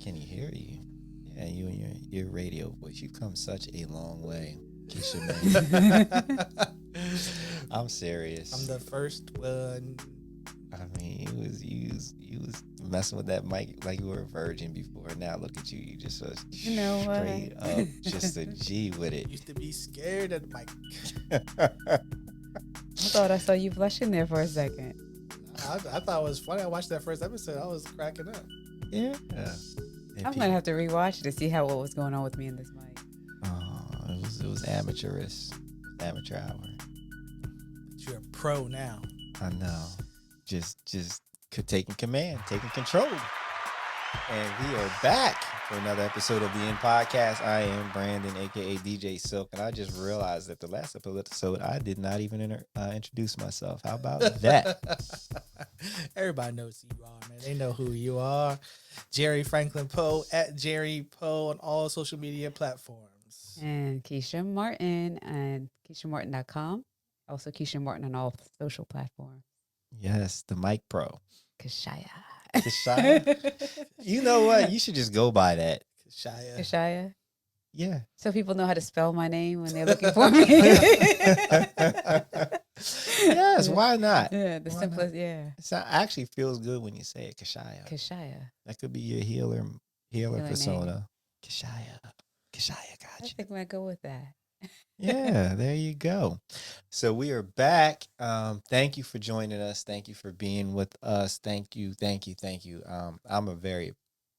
Can you hear you? Yeah, you and your radio voice. You've come such a long way, Keisha I'm I'm serious. the first one. I mean, you was messing with that mic like you were a virgin before. Now look at you. You just so You know straight up, just a what? G with it. Used to be scared of Mike. I thought I saw you blushing there for a second. I thought it was funny. I watched that first episode. I was cracking up. Yeah. And I'm gonna have to rewatch it to see how what was going on with me in this mic. Oh, it was amateurish, amateur hour. But you're a pro now. I know. Just taking command, taking control. And we are back for another episode of the End Podcast. I am Brandon, aka DJ Silk, and I just realized that the last episode I did not even introduce myself. How about that? Everybody knows who you are, man. They know who you are. Jerry Franklin Poe at Jerry Poe on all social media platforms. And Keshia Martin and KeshiaMartin.com. Also Keshia Martin on all social platforms. Yes, the Mic Pro. Keshia. Keshia? You know what? You should just go by that. Keshia. Keshia. Yeah. So people know how to spell my name when they're looking for me. Yes, why not? Yeah, the Why simplest, not? yeah. It actually feels good when you say it, Keshia. Keshia. That could be your healer Healer persona. name. Keshia. Keshia, I gotcha. think I might go with that. Yeah, there you go. So we are back. Thank you for joining us. Thank you for being with us. Thank you. I'm a very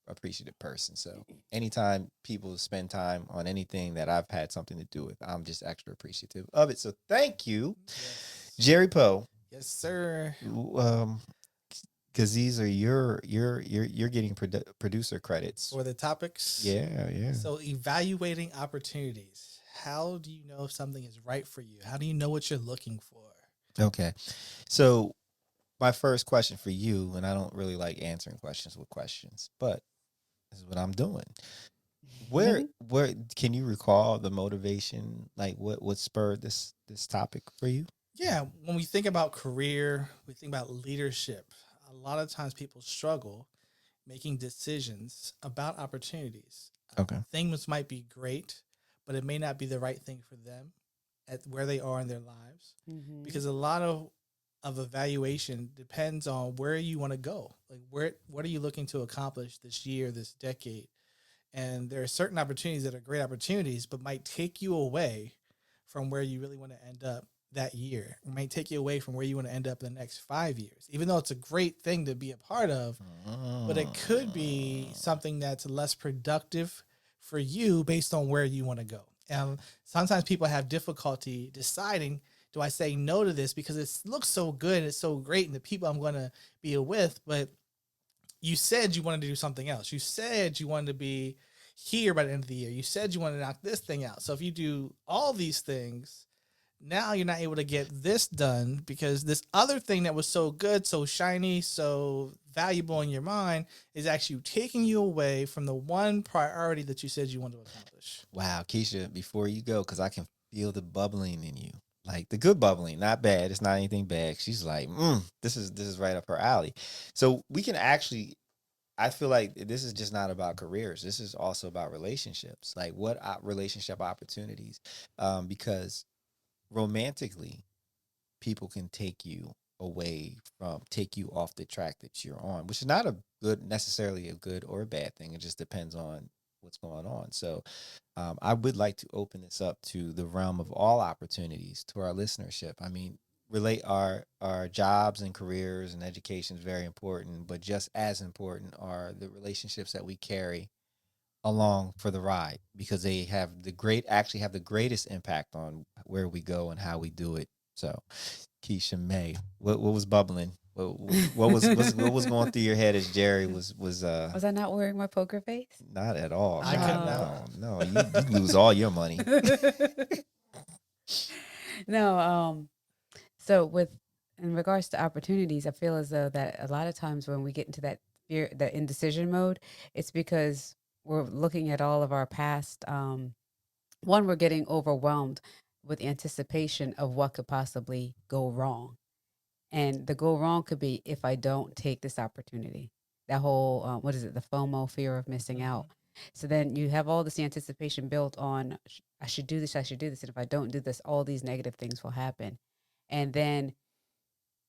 appreciative person. So anytime people spend time on anything that I've had something to do with, I'm just extra appreciative of it. So thank you, Yes. Jerry Poe. Yes, sir. Because these are you're getting producer credits. For the topics. Yeah. So evaluating opportunities. How do you know if something is right for you? How do you know what you're looking for? Okay. So my first question for you, and I don't really like answering questions with questions, but this is what I'm doing. Where can you recall the motivation? Like what spurred this topic for you? Yeah, when we think about career, we think about leadership. A lot of times people struggle making decisions about opportunities. Okay. Things might be great, but it may not be the right thing for them at where they are in their lives. Mm-hmm. Because a lot of evaluation depends on where you want to go. Like what are you looking to accomplish this year, this decade? And there are certain opportunities that are great opportunities, but might take you away from where you really want to end up that year. It might take you away from where you want to end up in the next 5 years, even though it's a great thing to be a part of, but it could be something that's less productive for you based on where you want to go. And sometimes people have difficulty deciding, do I say no to this because it looks so good and it's so great and the people I'm going to be with, but you said you wanted to do something else. You said you wanted to be here by the end of the year. You said you wanted to knock this thing out. So if you do all these things, now you're not able to get this done because this other thing that was so good, so shiny, so valuable in your mind is actually taking you away from the one priority that you said you wanted to accomplish. Wow, Keisha, before you go, because I can feel the bubbling in you. Like the good bubbling, not bad. It's not anything bad. She's like, this is right up her alley. So we can actually, I feel like this is just not about careers. This is also about relationships. Like what relationship opportunities, because romantically, people can take you off the track that you're on, which is not necessarily a good or a bad thing. It just depends on what's going on. So I would like to open this up to the realm of all opportunities to our listenership. I mean, relate our jobs and careers and education is very important, but just as important are the relationships that we carry along for the ride because they actually have the greatest impact on where we go and how we do it. So, Keisha May, what was bubbling? What was going through your head as Jerry was Was I not wearing my poker face? not at all. I couldn't No, you lose all your money. No, so with in regards to opportunities, I feel as though that a lot of times when we get into that fear, that indecision mode, it's because we're looking at all of our past. One, we're getting overwhelmed with anticipation of what could possibly go wrong. And the go wrong could be if I don't take this opportunity. that whole what is it, the FOMO, fear of missing Mm-hmm. out. So then you have all this anticipation built on, I should do this, I should do this, and if I don't do this, all these negative things will happen. And then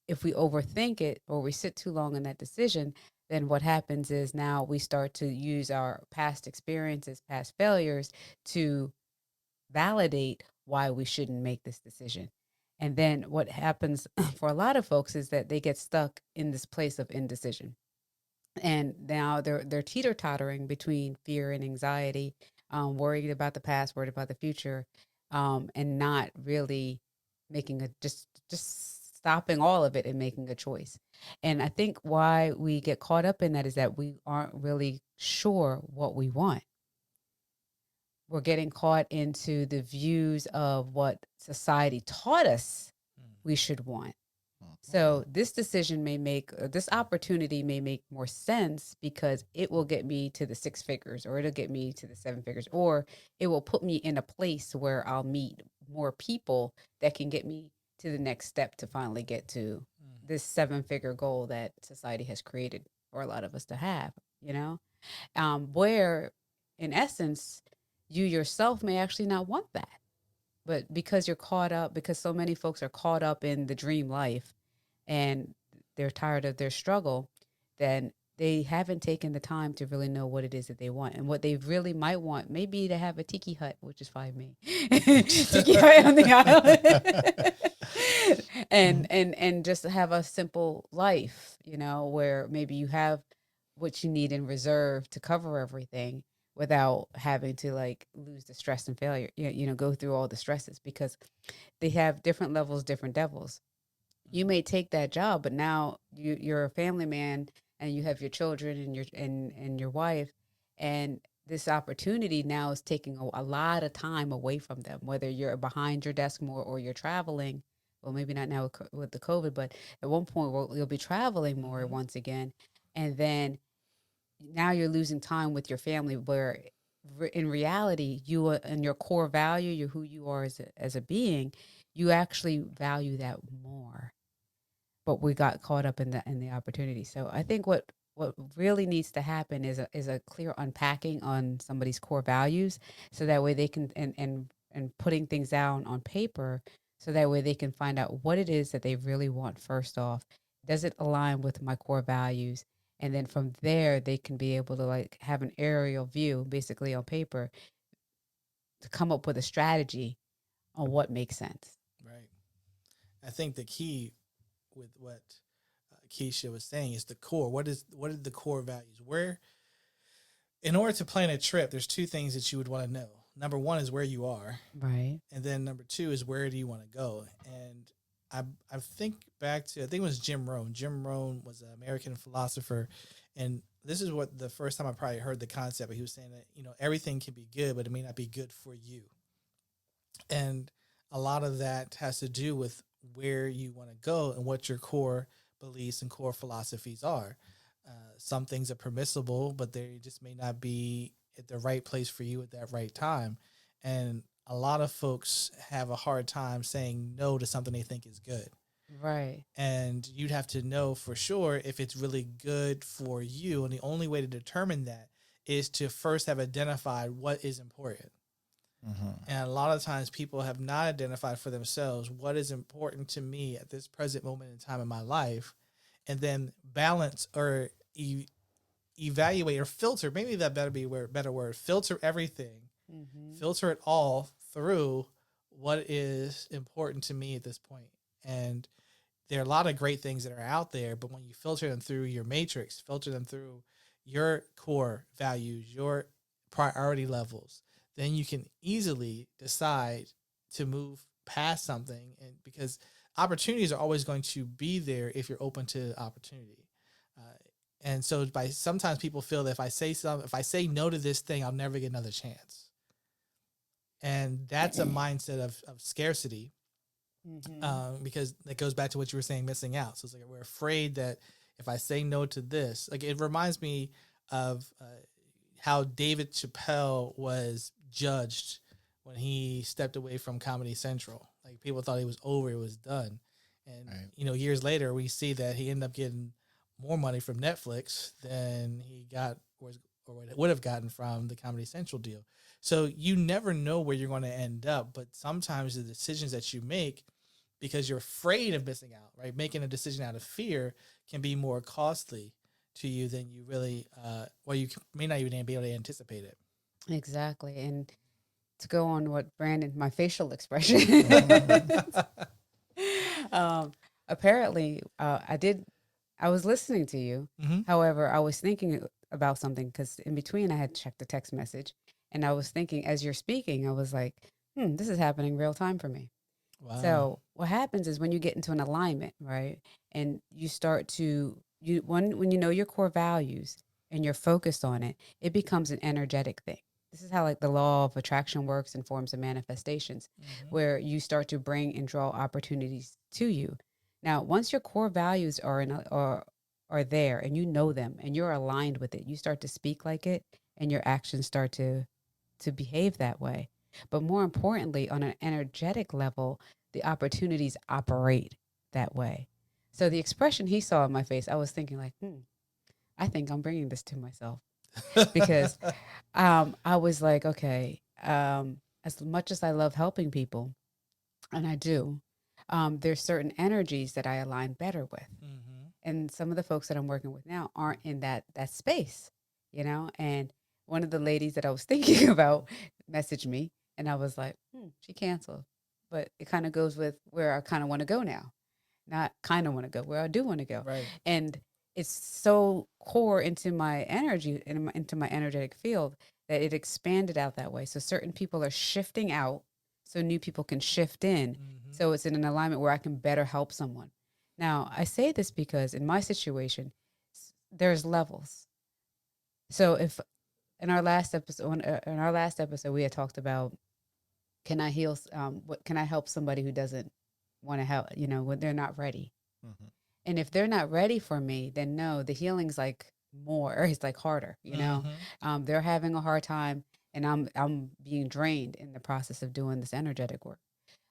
if we overthink it or we sit too long in that decision, then what happens is now we start to use our past experiences, past failures to validate why we shouldn't make this decision. And then what happens for a lot of folks is that they get stuck in this place of indecision. And now they're teeter tottering between fear and anxiety, worried about the past, worried about the future, and not really making a just stopping all of it and making a choice. And I think why we get caught up in that is that we aren't really sure what we want. We're getting caught into the views of what society taught us we should want. Mhm. So this decision may make this opportunity may make more sense because it will get me to the six figures, or it'll get me to the seven figures, or it will put me in a place where I'll meet more people that can get me to the next step to finally get to this seven figure goal that society has created for a lot of us to have, you know? Where in essence, you yourself may actually not want that. But because you're caught up, because so many folks are caught up in the dream life and they're tired of their struggle, then they haven't taken the time to really know what it is that they want. And what they really might want, maybe to have a tiki hut, which is fine me. Tiki hut on the island. And just have a simple life, you know, where maybe you have what you need in reserve to cover everything without having to like lose the stress and failure, you know, go through all the stresses, because they have different levels, different devils. You may take that job, but now you're a family man and you have your children and and your wife, and this opportunity now is taking a lot of time away from them, whether you're behind your desk more or you're traveling. Well, maybe not now with the COVID, but at one point you'll be traveling more Mm-hmm. once again. And then now you're losing time with your family, where in reality you and your core value, you who you are as a being, you actually value that more. But we got caught up in the opportunity. So I think what really needs to happen is a clear unpacking on somebody's core values, so that way they can and putting things down on paper, so that way they can find out what it is that they really want first off. Does it align with my core values? And then from there they can be able to like have an aerial view basically on paper to come up with a strategy on what makes sense. Right. I think the key with what Keshia was saying is the core. What are the core values? Where, in order to plan a trip, there's two things that you would want to know. Number one is where you are, Right. and then number two is where do you want to go. And I think back to, I think it was Jim Rohn. Jim Rohn was an American philosopher, and this is what the first time I probably heard the concept. But he was saying that, you know, everything can be good, but it may not be good for you. And a lot of that has to do with where you want to go and what your core beliefs and core philosophies are. Some things are permissible, but they just may not be at the right place for you at that right time. And a lot of folks have a hard time saying no to something they think is good. Right. And you'd have to know for sure if it's really good for you. And the only way to determine that is to first have identified what is important. Mhm. And a lot of times people have not identified for themselves what is important to me at this present moment in time in my life, and then balance or evaluate or filter. Maybe that better be a better word. Filter everything, Mm-hmm. filter it all through what is important to me at this point. And there are a lot of great things that are out there, but when you filter them through your matrix, filter them through your core values, your priority levels, then you can easily decide to move past something. And because opportunities are always going to be there if you're open to opportunity. Uh, and so by sometimes people feel that if I say no to this thing, I'll never get another chance. And that's a mindset of scarcity, Mm-hmm. because it goes back to what you were saying, missing out. So it's like we're afraid that if I say no to this, like it reminds me of how David Chappelle was judged when he stepped away from Comedy Central. Like people thought he was over, it was done, and Right. you know years later we see that he ended up getting more money from Netflix than he got or would have gotten from the Comedy Central deal. So you never know where you're going to end up, but sometimes the decisions that you make because you're afraid of missing out, right? Making a decision out of fear can be more costly to you than you really, well, you may not even be able to anticipate it. Exactly. And to go on what Brandon, my facial expression, um, apparently, I was listening to you. Mm-hmm. However, I was thinking about something because in between I had checked the text message and I was thinking as you're speaking, I was like, this is happening real time for me. Wow. So what happens is when you get into an alignment, right? And you start to when you know your core values and you're focused on it, it becomes an energetic thing. This is how like the law of attraction works in forms of manifestations, Mm-hmm. where you start to bring and draw opportunities to you. Now, once your core values are there and you know them and you're aligned with it, you start to speak like it and your actions start to behave that way. But more importantly, on an energetic level, the opportunities operate that way. So the expression he saw in my face, I was thinking like, I think I'm bringing this to myself because I was like, okay, as much as I love helping people, and I do, there's certain energies that I align better with, Mm-hmm. and some of the folks that I'm working with now aren't in that space, And one of the ladies that I was thinking about messaged me, and I was like, she canceled, but it kind of goes with where I kind of want to go now, not kind of want to go where I do want to go, Right. and it's so core into my energy into my energetic field that it expanded out that way. So certain people are shifting out, so new people can shift in. Mm-hmm. So it's in an alignment where I can better help someone. Now, I say this because in my situation, there's levels. So if in our last episode, we had talked about can I heal? What can I help somebody who doesn't want to help? When they're not ready. Mhm. And if they're not ready for me, then no, the healing's like more, or it's like harder. Mm-hmm. They're having a hard time, and I'm being drained in the process of doing this energetic work.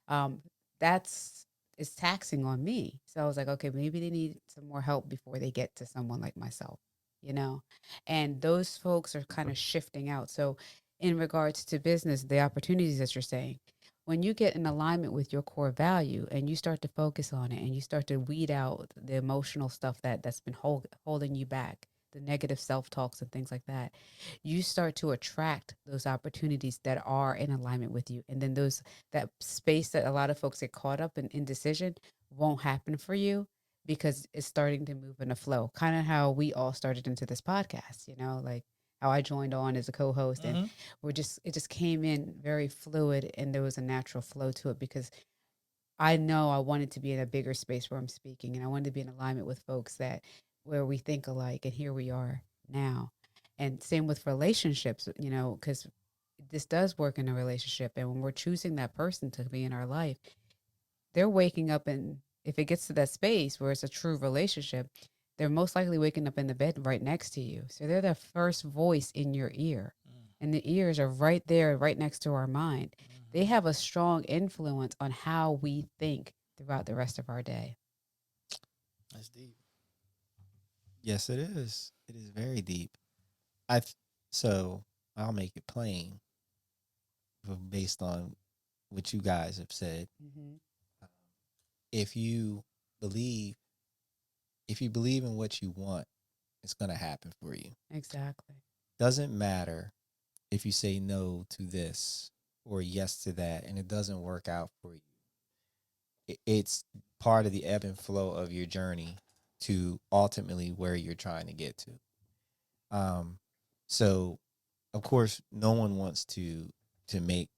um, that's is taxing on me. So I was like, okay, maybe they need some more help before they get to someone like myself, you know? And those folks are kind of shifting out. So in regards to business, the opportunities that you're saying, when you get in alignment with your core value and you start to focus on it and you start to weed out the emotional stuff that's been holding you back, the negative self-talks and things like that, you start to attract those opportunities that are in alignment with you. And then that space that a lot of folks get caught up in indecision won't happen for you because it's starting to move in a flow. Kind of how we all started into this podcast, like how I joined on as a co-host, and Mm-hmm. it just came in very fluid and there was a natural flow to it because I know I wanted to be in a bigger space where I'm speaking, and I wanted to be in alignment with folks that where we think alike, and here we are now. And same with relationships, because this does work in a relationship. And when we're choosing that person to be in our life, they're waking up, and if it gets to that space where it's a true relationship, they're most likely waking up in the bed right next to you. So they're the first voice in your ear. And the ears are right there, right next to our mind. They Mm-hmm. have a strong influence on how we think throughout the rest of our day. That's deep. Yes, it is. It is very deep. I th- so I'll make it plain based on what you guys have said. Mm-hmm. Um, If you believe, if you believe in what you want, it's gonna happen for you. Exactly. Doesn't matter if you say no to this or yes to that, and it doesn't work out for you. It's part of the ebb and flow of your journey to ultimately where you're trying to get to. Um, so of course, no one wants to make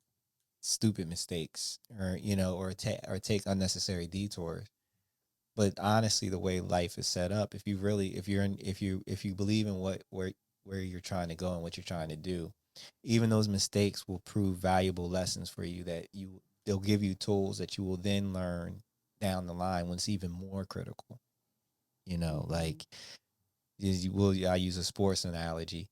stupid mistakes or or take unnecessary detours. But honestly, the way life is set up, if you really if you believe in where you're trying to go and what you're trying to do, even those mistakes will prove valuable lessons for you that they'll give you tools that you will then learn down the line when it's even more critical. Mm-hmm. Like I use a sports analogy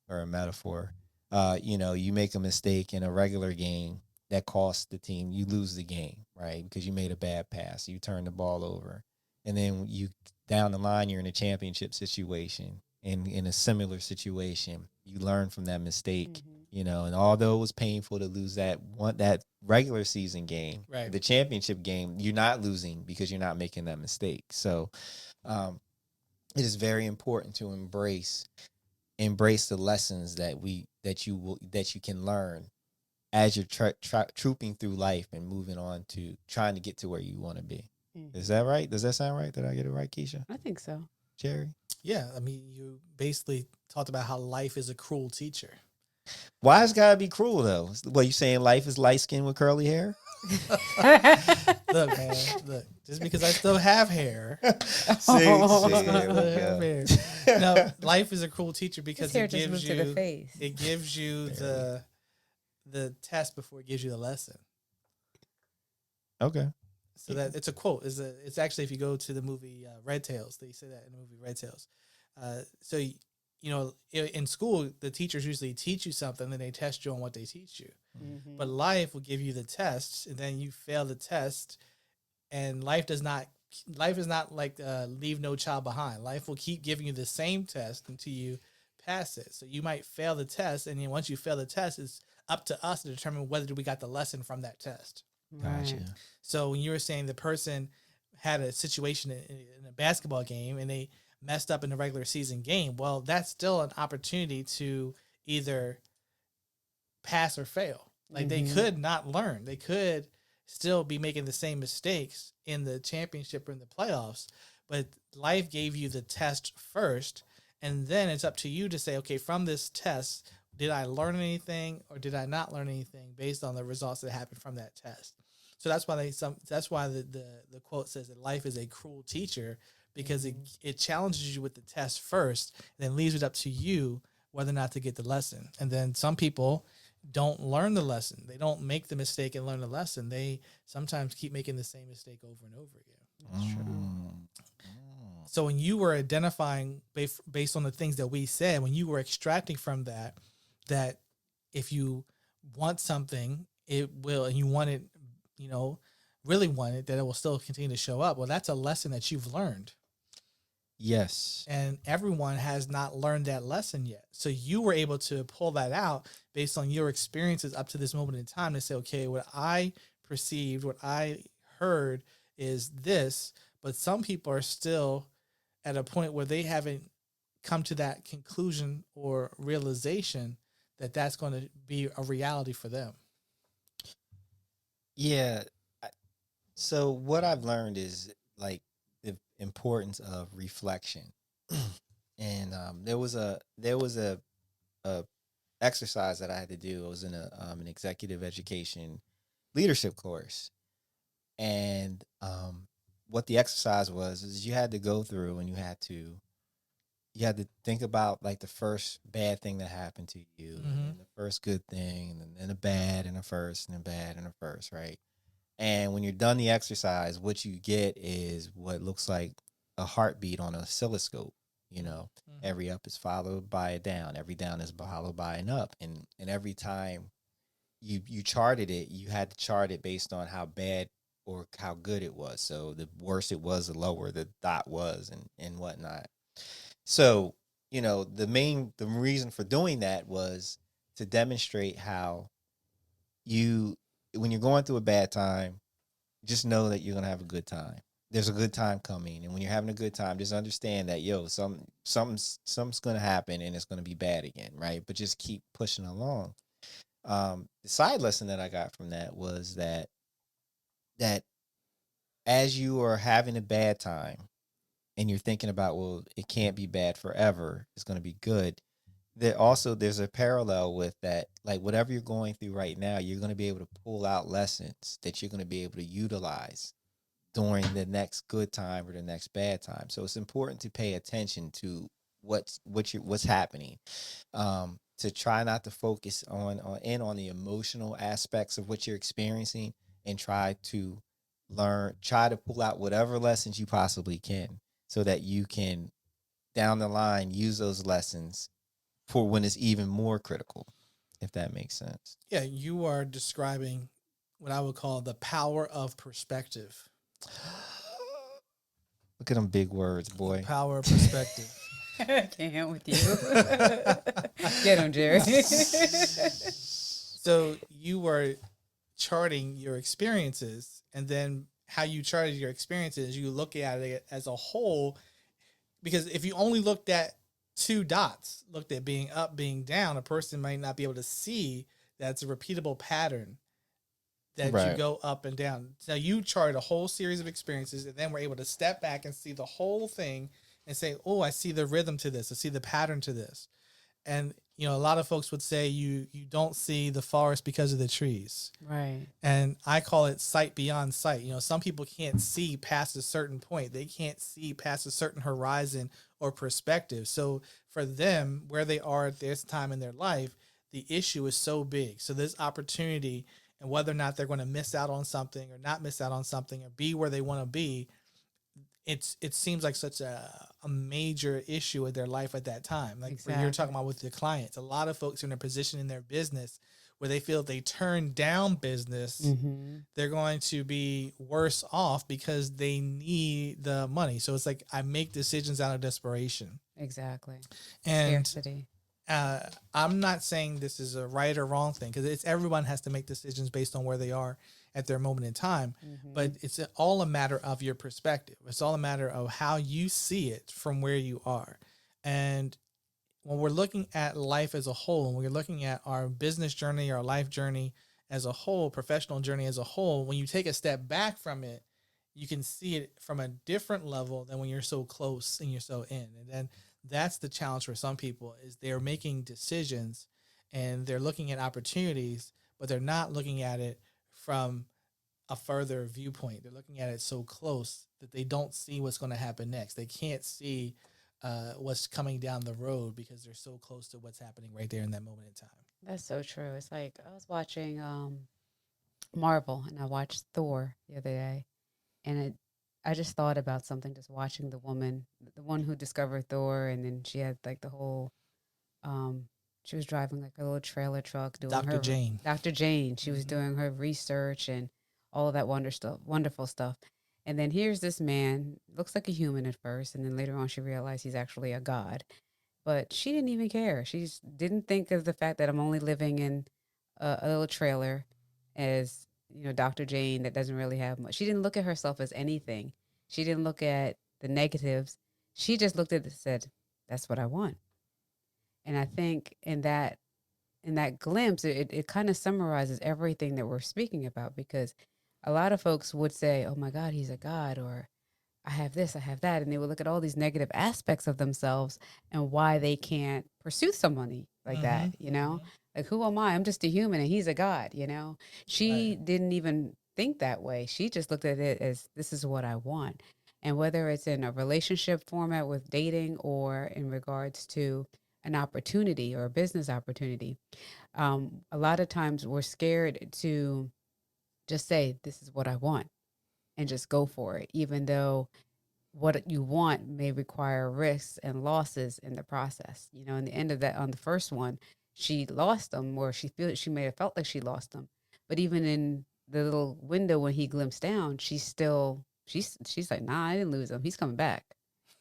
or a metaphor. You make a mistake in a regular game that costs the team. You lose the game, right? Because you made a bad pass. You turn the ball over. and then you down the line you're in a championship situation, and in a similar situation, you learn from that mistake. Mhm. And although it was painful to lose that regular season game, Right. the championship game, you're not losing because you're not making that mistake. So um, it is very important to embrace the lessons that you can learn as you're trooping through life and moving on to trying to get to where you want to be. Is Mhm. that right? Does that sound right? Did I get it right, Keisha? I think so. Jerry? Yeah, I mean, you basically talked about how life is a cruel teacher. Why it's gotta be cruel though? What you saying? Life is light skin with curly hair? Look, man, look. Just because I still have hair, See, just because I there we still have go. hair. No, life is a cruel teacher His because hair it just gives moved to the you face. the test before it gives you the lesson. Okay. So that it's a quote. It's actually, if you go to the movie Red Tails, they say that in the movie Red Tails. In school, the teachers usually teach you something, and they test you on what they teach you. Mhm. But life will give you the test, and then you fail the test, and life is not like leave no child behind. Life will keep giving you the same test until you pass it. So you might fail the test, and then once you fail the test, it's up to us to determine whether we got the lesson from that test. Right. Gotcha. So when you were saying the person had a situation in a basketball game and they messed up in the regular season game, well, that's still an opportunity to either pass or fail. Like they Mhm. could not learn. They could still be making the same mistakes in the championship or in the playoffs, but life gave you the test first, and then it's up to you to say, okay, from this test, did I learn anything or did I not learn anything based on the results that happened from that test? So that's why the quote says that life is a cruel teacher, because it challenges you with the test first and then leaves it up to you whether or not to get the lesson. And then some people don't learn the lesson. They don't make the mistake and learn the lesson. They sometimes keep making the same mistake over and over again. That's true. Mm. So when you were identifying based on the things that we said, when you were extracting from that if you want something, it will, and you want it, really want it, that it will still continue to show up. Well, that's a lesson that you've learned. Yes. And everyone has not learned that lesson yet. So you were able to pull that out based on your experiences up to this moment in time to say, okay, what I perceived, what I heard is this, but some people are still at a point where they haven't come to that conclusion or realization that that's going to be a reality for them. Yeah. So what I've learned is like the importance of reflection. And there was a exercise that I had to do. I was in an executive education leadership course, and what the exercise was is you had to go through and you had to think about like the first bad thing that happened to you, and Mm-hmm. then the first good thing, and then a bad and a first, and a bad and a first, right? And when you're done the exercise, what you get is what looks like a heartbeat on an oscilloscope. You know, Mm-hmm. every up is followed by a down. Every down is followed by an up. And every time you charted it, you had to chart it based on how bad or how good it was. So the worse it was, the lower the dot was, and whatnot. So, the reason for doing that was to demonstrate how you when you're going through a bad time, just know that you're gonna have a good time. There's a good time coming, and when you're having a good time, just understand that something's gonna happen, and it's gonna be bad again, right? But just keep pushing along. The side lesson that I got from that was that as you are having a bad time, and you're thinking about, well, it can't be bad forever, it's gonna be good. There's a parallel with that, like whatever you're going through right now, you're gonna be able to pull out lessons that you're gonna be able to utilize during the next good time or the next bad time. So it's important to pay attention to what's happening. To try not to focus on the emotional aspects of what you're experiencing, and try to pull out whatever lessons you possibly can, so that you can down the line use those lessons for when it's even more critical, if that makes sense. Yeah, you are describing what I would call the power of perspective. Look at them big words, The boy. power of perspective. Can't with you. Get him, Jerry. So you were charting your experiences, and then how you charted your experiences, you look at it as a whole. Because if you only looked at two dots, looked at being up, being down, a person might not be able to see that's a repeatable pattern that you Right. go up and down. So you chart a whole series of experiences, and then we're able to step back and see the whole thing and say, "Oh, I see the rhythm to this. I see the pattern to this." And a lot of folks would say you don't see the forest because of the trees. Right. And I call it sight beyond sight. Some people can't see past a certain point. They can't see past a certain horizon or perspective. So for them, where they are at this time in their life, the issue is so big. So this opportunity, and whether or not they're going to miss out on something or not miss out on something or be where they want to be, it seems like such a major issue in their life at that time. Like what you're talking Exactly. about with your clients, a lot of folks are in a position in their business where they feel if they turn down business, Mm-hmm. they're going to be worse off because they need the money. So it's like I make decisions out of desperation. Exactly. And Scarcity. uh, I'm not saying this is a right or wrong thing because it's everyone has to make decisions based on where they are at their moment in time, Mm-hmm. but it's all a matter of your perspective. It's all a matter of how you see it from where you are. And when we're looking at life as a whole, when we're looking at our business journey, our life journey as a whole, professional journey as a whole, when you take a step back from it, you can see it from a different level than when you're so close and you're so in. And then that's the challenge for some people is they're making decisions and they're looking at opportunities, but they're not looking at it from a further viewpoint. They're looking at it so close that they don't see what's going to happen next. They can't see what's coming down the road because they're so close to what's happening right there in that moment in time. That's so true. It's like I was watching Marvel and I watched Thor the other day, and I just thought about something just watching the woman, the one who discovered Thor, and then she had like the whole um she was driving like a little trailer truck doing Dr. her Jane. Dr. Jane. She was Mm-hmm. doing her research and all of that wonderful stuff. And then here's this man, looks like a human at first, and then later on she realized he's actually a god. But she didn't even care. She just didn't think of the fact that I'm only living in a little trailer as, Dr. Jane that doesn't really have much. She didn't look at herself as anything. She didn't look at the negatives. She just looked at it and said, that's what I want. And I think in that glimpse, it kind of summarizes everything that we're speaking about because a lot of folks would say, oh my God, he's a God, or I have this, I have that. And they would look at all these negative aspects of themselves and why they can't pursue somebody like Mm-hmm. that, Mm-hmm. Like, who am I? I'm just a human and he's a God. Right. She didn't even think that way. She just looked at it as this is what I want. And whether it's in a relationship format with dating or in regards to an opportunity or a business opportunity, a lot of times we're scared to just say, this is what I want and just go for it, even though what you want may require risks and losses in the process. In the end of that, on the first one, she lost them, or she may have felt like she lost them. But even in the little window when he glimpsed down, she's like, nah, I didn't lose him. He's coming back.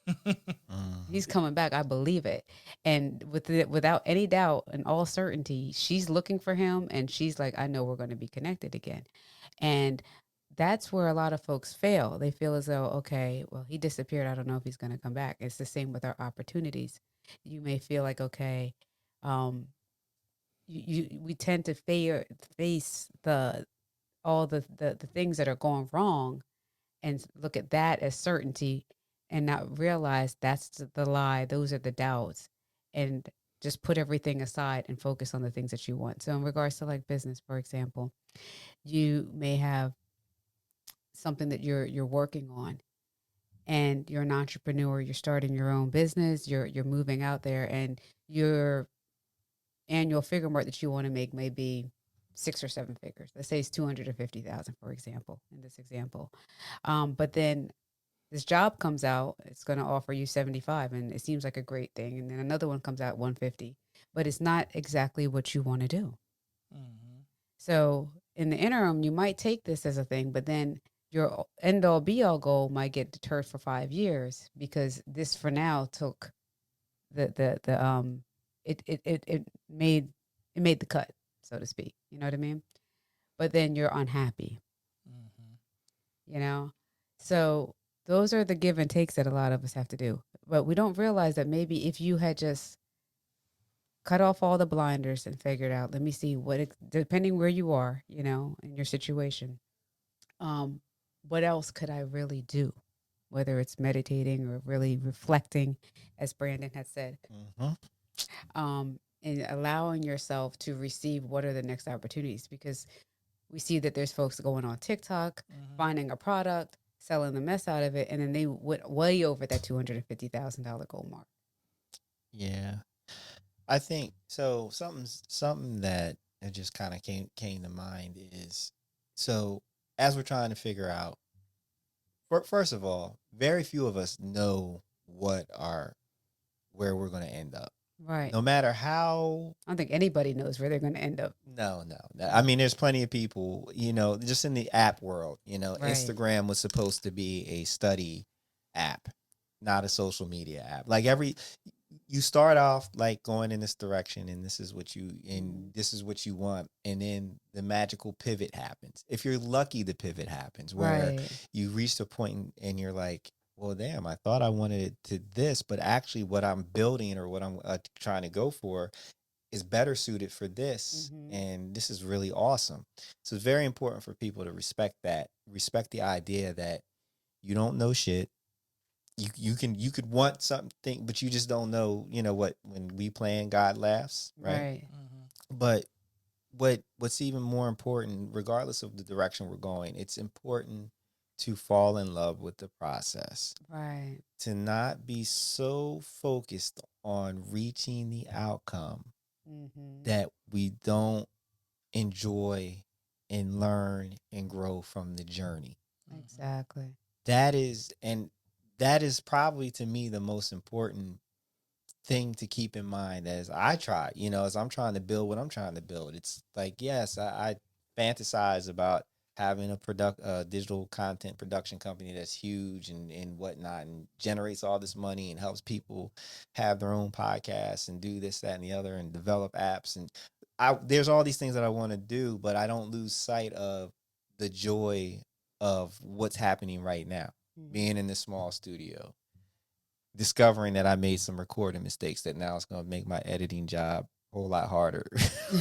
Mhm. He's coming back. I believe it. And without any doubt and all certainty, she's looking for him, and she's like, I know we're going to be connected again. And that's where a lot of folks fail. They feel as though, okay, well, he disappeared. I don't know if he's going to come back. It's the same with our opportunities. You may feel like, okay, um, we tend to face the things that are going wrong and look at that as certainty and not realize that's the lie. Those are the doubts, and just put everything aside and focus on the things that you want. So, in regards to like business, for example, you may have something that you're working on and you're an entrepreneur, you're starting your own business, you're moving out there, and your annual figure mark that you want to make may be 6 or 7 figures. Let's say it's 250,000, for example, in this example. But then this job comes out, it's going to offer you 75, and it seems like a great thing. And then another one comes out 150, but it's not exactly what you want to do. Mm-hmm. So in the interim, you might take this as a thing, but then your end all be all goal might get deterred for 5 years because this for now took the it made it made the cut, so to speak. You know what I mean? But then you're unhappy, Mm-hmm. you know? So those are the give and takes that a lot of us have to do. But we don't realize that maybe if you had just cut off all the blinders and figured out, let me see depending where you are, in your situation, um, what else could I really do? Whether it's meditating or really reflecting, as Brandon had said, Mm-hmm. and allowing yourself to receive what are the next opportunities. Because we see that there's folks going on TikTok, Mm-hmm. finding a product, selling the mess out of it, and then they went way over that $250,000 goal mark. Yeah. I think so. Something that it just kind of came to mind is, so as we're trying to figure out, first of all, very few of us know where we're going to end up. Right. No matter how. I don't think anybody knows where they're going to end up. No, no, no. I mean, there's plenty of people, just in the app world. Right. Instagram was supposed to be a study app, not a social media app. Like you start off like going in this direction, and this is what you want, and then the magical pivot happens. If you're lucky, the pivot happens where Right. you reach a point and you're like, well, damn, I thought I wanted it to this, but actually what I'm building or what I'm trying to go for is better suited for this, Mm-hmm. and this is really awesome. So it's very important for people to respect the idea that you don't know shit. You could want something, but you just don't know. You know what? When we playing, God laughs, right? Right. Mm-hmm. But what's even more important, regardless of the direction we're going, it's important to fall in love with the process. Right. To not be so focused on reaching the outcome Mm-hmm. that we don't enjoy and learn and grow from the journey. Exactly. That is, and that is probably to me the most important thing to keep in mind as I try, as I'm trying to build what I'm trying to build. It's like, yes, I fantasize about having a digital content production company that's huge and whatnot, and generates all this money and helps people have their own podcasts and do this, that, and the other, and develop apps. And there's all these things that I want to do, but I don't lose sight of the joy of what's happening right now, being in this small studio, discovering that I made some recording mistakes that now it's going to make my editing job a whole lot harder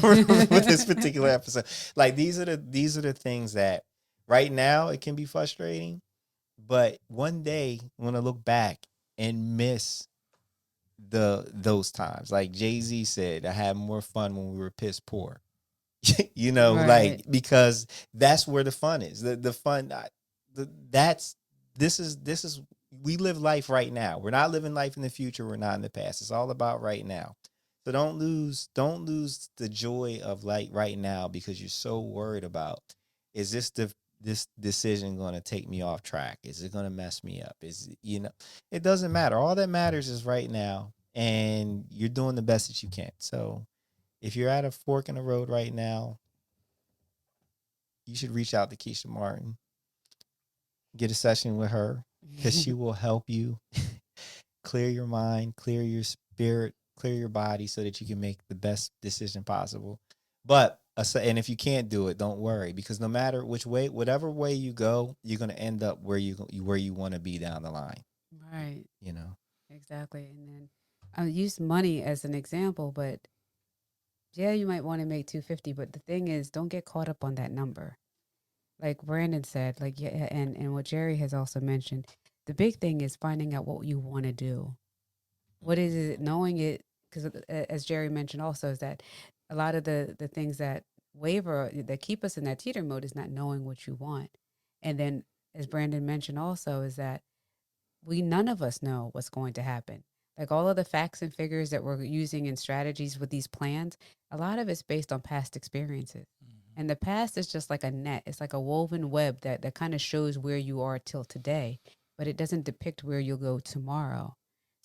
with this particular episode. Like these are the things that right now it can be frustrating, but one day I'm going to look back and miss those times. Like Jay-Z said, I had more fun when we were piss poor. Right. Like, because that's where the fun is. The fun, that's this is we live life right now. We're not living life in the future. We're not in the past. It's all about right now. So don't lose the joy of like right now because you're so worried about, is this decision going to take me off track? Is it going to mess me up? It doesn't matter. All that matters is right now, and you're doing the best that you can. So if you're at a fork in the road right now, you should reach out to Keshia Martin, get a session with her, because she will help you clear your mind, clear your spirit, clear your body so that you can make the best decision possible. But and if you can't do it, don't worry, because no matter which way, whatever way you go, you're going to end up where you want to be down the line. Right. You know. Exactly. And then I use money as an example, but yeah, you might want to make 250, but the thing is, don't get caught up on that number. Like Brandon said, like, yeah, and what Jerry has also mentioned, the big thing is finding out what you want to do. What is it? Knowing it, because as Jerry mentioned also, is that a lot of the things that waver that keep us in that teeter mode is not knowing what you want. And then, as Brandon mentioned also, is that we none of us know what's going to happen. Like all of the facts and figures that we're using in strategies with these plans, a lot of it's based on past experiences. Mm-hmm. And the past is just like a net. It's like a woven web that kind of shows where you are till today, but it doesn't depict where you'll go tomorrow.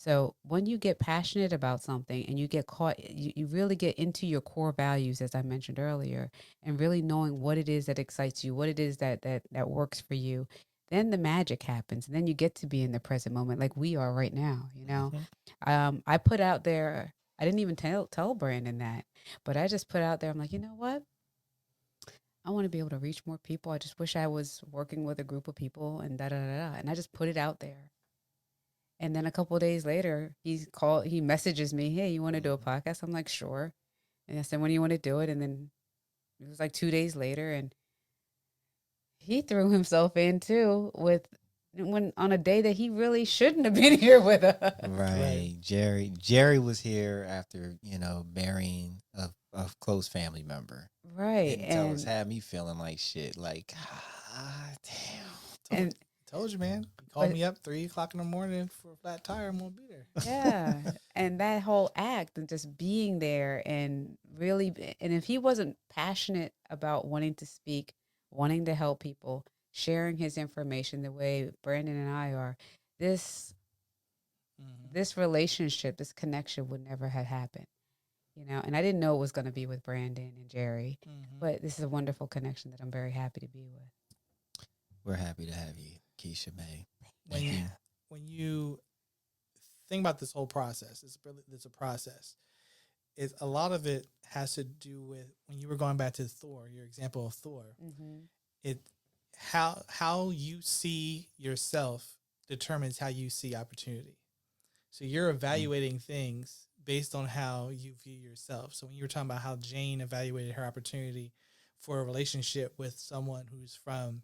So when you get passionate about something and you get caught, you really get into your core values, as I mentioned earlier, and really knowing what it is that excites you, what it is that works for you, then the magic happens. And then you get to be in the present moment like we are right now, you know? Mhm. I put out there, I didn't even tell Brandon that, but I just put out there, I'm like, you know what? I want to be able to reach more people. I just wish I was working with a group of people and da da da da. And I just put it out there. And then a couple of days later, he messages me, "Hey, you want to do a Mhm. podcast?" I'm like, "Sure." And I said, "When do you want to do it?" And then it was like 2 days later, and he threw himself in too with when on a day that he really shouldn't have been here with us. Right. Right. Jerry was here after, burying a close family member. Right. Didn't tell us, had me feeling like shit. Like, damn. Told, And told you, man. He called but me up 3 o'clock in the morning for a flat tire. I'm gonna be there. yeah, and that whole act and just being there and really, and if he wasn't passionate about wanting to speak, wanting to help people, sharing his information the way Brandon and I are, this Hmm. this relationship, this connection would never have happened, you know. And I didn't know it was going to be with Brandon and Jerry, Hmm. but this is a wonderful connection that I'm very happy to be with. We're happy to have you, Keisha May. Thank When you. when you think about this whole process, it's a process. It's a lot of it has to do with when you were going back to Thor, your example of Thor. Mm-hmm. It how you see yourself determines how you see opportunity. So you're Mm. evaluating things based on how you view yourself. So when you were talking about how Jane evaluated her opportunity for a relationship with someone who's from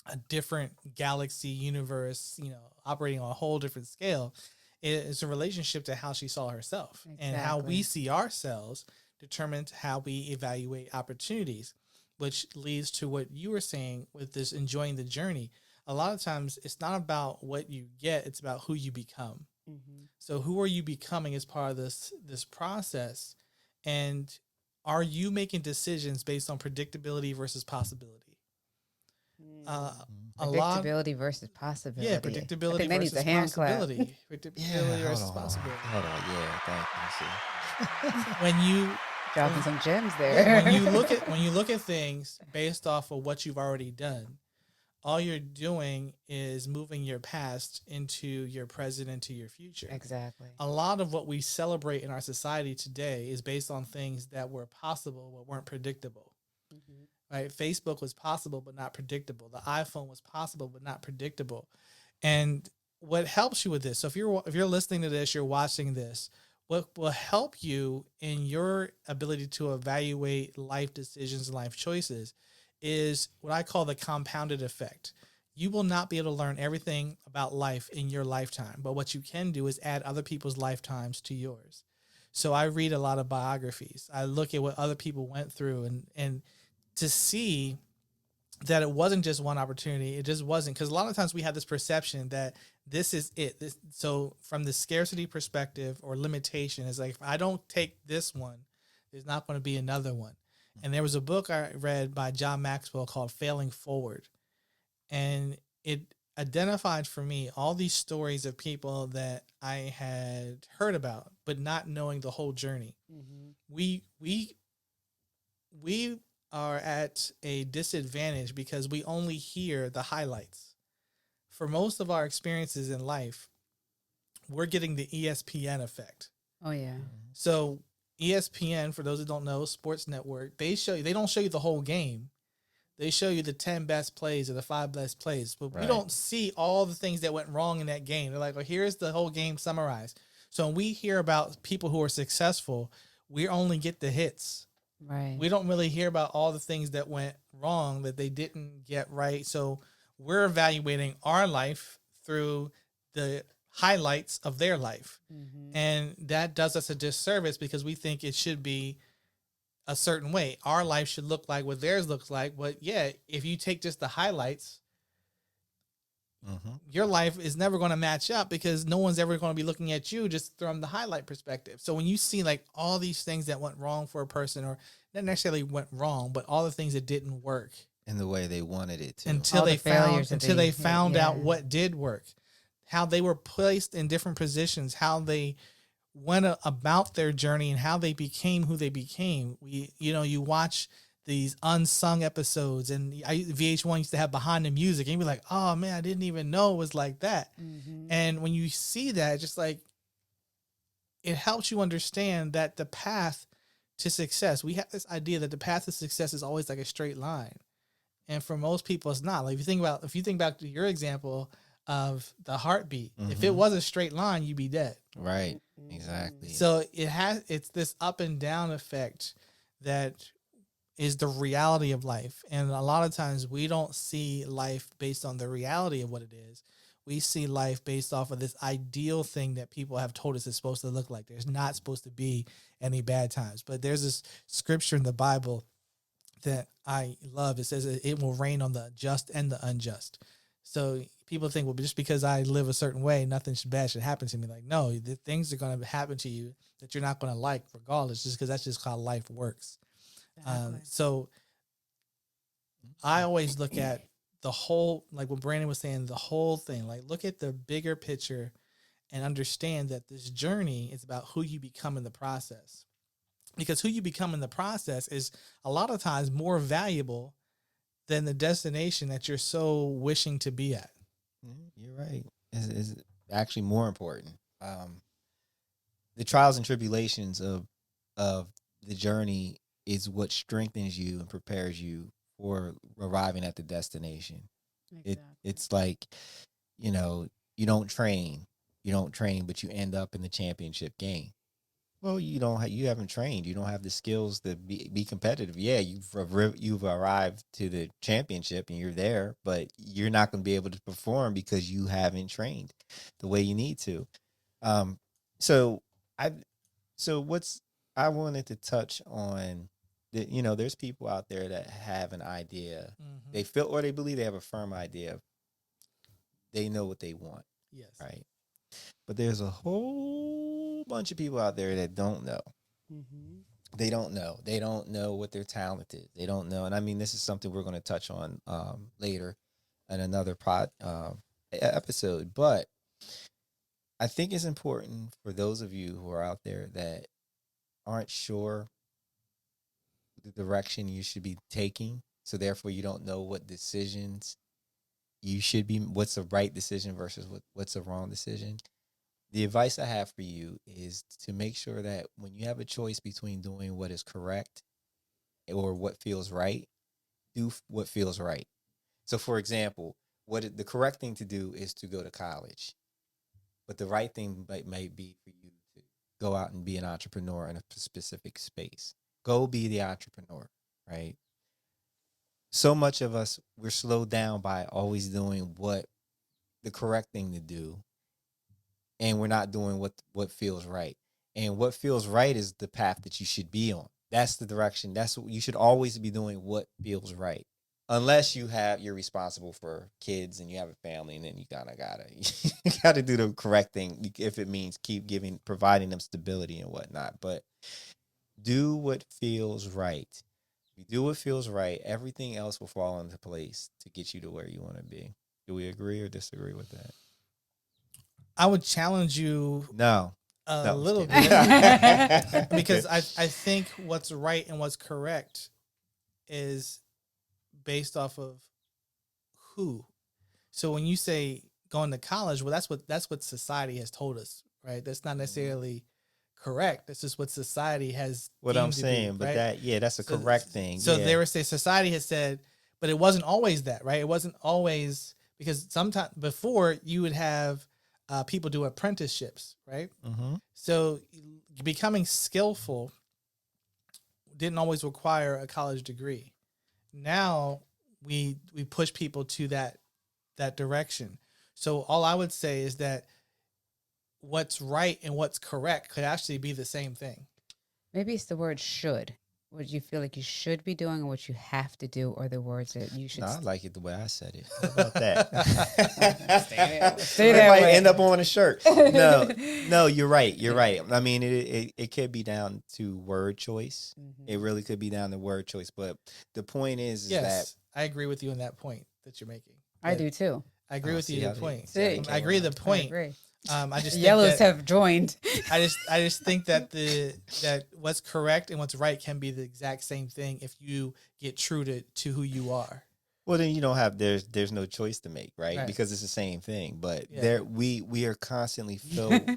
a different galaxy universe, operating on a whole different scale, it's a relationship to how she saw herself. And how we Exactly. see ourselves determines how we evaluate opportunities, which leads to what you were saying with this enjoying the journey. A lot of times it's not about what you get, it's about who you become. Mm-hmm. So who are you becoming as part of this process? And are you making decisions based on predictability versus possibility? Uh, Mm. a lot, Predictability versus yeah, possibility. I think predictability that needs a versus hand clap. possibility. Yeah, Predictability hold versus on. possibility. Hold on. Yeah, thank you. See. When you Dropping when some gems yeah, when you there. look at when you look at things based off of what you've already done, all you're doing is moving your past into your present, into your future. Exactly. A lot of what we celebrate in our society today is based on things that were possible but weren't predictable. Hmm. Right? Facebook was possible but not predictable. The iPhone was possible but not predictable. And what helps you with this? So if you're listening to this, you're watching this, what will help you in your ability to evaluate life decisions and life choices is what I call the compounded effect. You will not be able to learn everything about life in your lifetime, but what you can do is add other people's lifetimes to yours. So I read a lot of biographies. I look at what other people went through and to see that it wasn't just one opportunity. It just wasn't, because a lot of times we have this perception that this is it. So from the scarcity perspective or limitation, is like if I don't take this one, there's not going to be another one. And there was a book I read by John Maxwell called Failing Forward, and it identified for me all these stories of people that I had heard about, but not knowing the whole journey. Hmm. We are at a disadvantage because we only hear the highlights. For most of our experiences in life, we're getting the ESPN effect. Oh yeah. So ESPN, for those who don't know, sports network, they don't show you the whole game. They show you the 10 best plays or the 5 best plays, but we Right. don't see all the things that went wrong in that game. They're like, well, here's the whole game summarized. So when we hear about people who are successful, we only get the hits. Right. We don't really hear about all the things that went wrong that they didn't get right. So we're evaluating our life through the highlights of their life. Hmm. And that does us a disservice because we think it should be a certain way. Our life should look like what theirs looks like. But yeah, if you take just the highlights, Mm-hmm. your life is never going to match up because no one's ever going to be looking at you just from the highlight perspective. So when you see like all these things that went wrong for a person, or not necessarily went wrong, but all the things that didn't work In the way they wanted it to. until All the they found failures that until they they, found out yeah. what did work. how they were placed in different positions, how they went about their journey, and how they became who they became. You watch these unsung episodes, and VH1 used to have behind the music, and you'd be like, oh man, I didn't even know it was like that. Mm-hmm. And when you see that, just like, it helps you understand that the path to success, we have this idea that the path to success is always like a straight line. And for most people, it's not. Like, if you think back to your example of the heartbeat, if it was a straight line, you'd be dead. Right. Exactly. So it's this up and down effect that is the reality of life. And a lot of times we don't see life based on the reality of what it is. We see life based off of this ideal thing that people have told us it's supposed to look like. There's not supposed to be any bad times. But there's this scripture in the Bible that I love. It says it will rain on the just and the unjust. So people think, well, just because I live a certain way, nothing bad should happen to me. Like, no, the things are going to happen to you that you're not going to like regardless, just because that's just how life works. Exactly. So I always look at the whole, like what Brandon was saying, the whole thing. Like, look at the bigger picture and understand that this journey is about who you become in the process. Because who you become in the process is a lot of times more valuable than the destination that you're so wishing to be at. You're right. Is actually more important. The trials and tribulations of the journey is what strengthens you and prepares you for arriving at the destination. Exactly. It's like, you know, you don't train, but you end up in the championship game. Well, you haven't trained. You don't have the skills to be competitive. Yeah, you've arrived to the championship and you're there, but you're not going to be able to perform because you haven't trained the way you need to. Um, so I so what's I wanted to touch on that, there's people out there that have an idea. Mm-hmm. They feel or they believe they have a firm idea. They know what they want, Yes. right? But there's a whole bunch of people out there that don't know. Mm-hmm. They don't know. They don't know what their talent is. They don't know. And I mean, this is something we're going to touch on later in another episode. But I think it's important for those of you who are out there that aren't sure the direction you should be taking. So therefore, you don't know what decisions you should be, what's the right decision versus what's the wrong decision. The advice I have for you is to make sure that when you have a choice between doing what is correct or what feels right, do what feels right. So, for example, the correct thing to do is to go to college, but the right thing might be for you to go out and be an entrepreneur in a specific space. Go be the entrepreneur, right? So much of us, we're slowed down by always doing what the correct thing to do, and we're not doing what feels right. And what feels right is the path that you should be on. That's the direction. That's what you should always be doing. What feels right, unless you're responsible for kids and you have a family, and then you gotta do the correct thing if it means providing them stability and whatnot. But do what feels right. If you do what feels right, everything else will fall into place to get you to where you want to be. Do we agree or disagree with that? I would challenge you No. a little bit. because I think what's right and what's correct is based off of who. So when you say going to college, well, that's what society has told us, right? That's not necessarily correct. That's just what society has. What I'm deemed to saying, be, but right? that's a correct thing. So yeah. they were saying society has said, but it wasn't always that, right? It wasn't always, because sometimes before you would have people do apprenticeships, right? Mm-hmm. So becoming skillful didn't always require a college degree. Now we push people to that direction. So all I would say is that what's right and what's correct could actually be the same thing. Maybe it's the word should. What you feel like you should be doing, or what you have to do, or the words that you should. No, I like it the way I said it. How about that? Stay It that might way. end up on a shirt. No, you're right. You're right. I mean, it could be down to word choice. Mm-hmm. It really could be down to word choice. But the point is Yes, that I agree with you on that point that you're making. I do too. I agree Oh, with see you to how the point. See, Jackie I came agree with around. the I point. agree. I The just think yellows that have joined. I just think that that what's correct and what's right can be the exact same thing if you get true to who you are. Well, then you don't have there's no choice to make, right? Right. Because it's the same thing. But Yeah. we are constantly filled.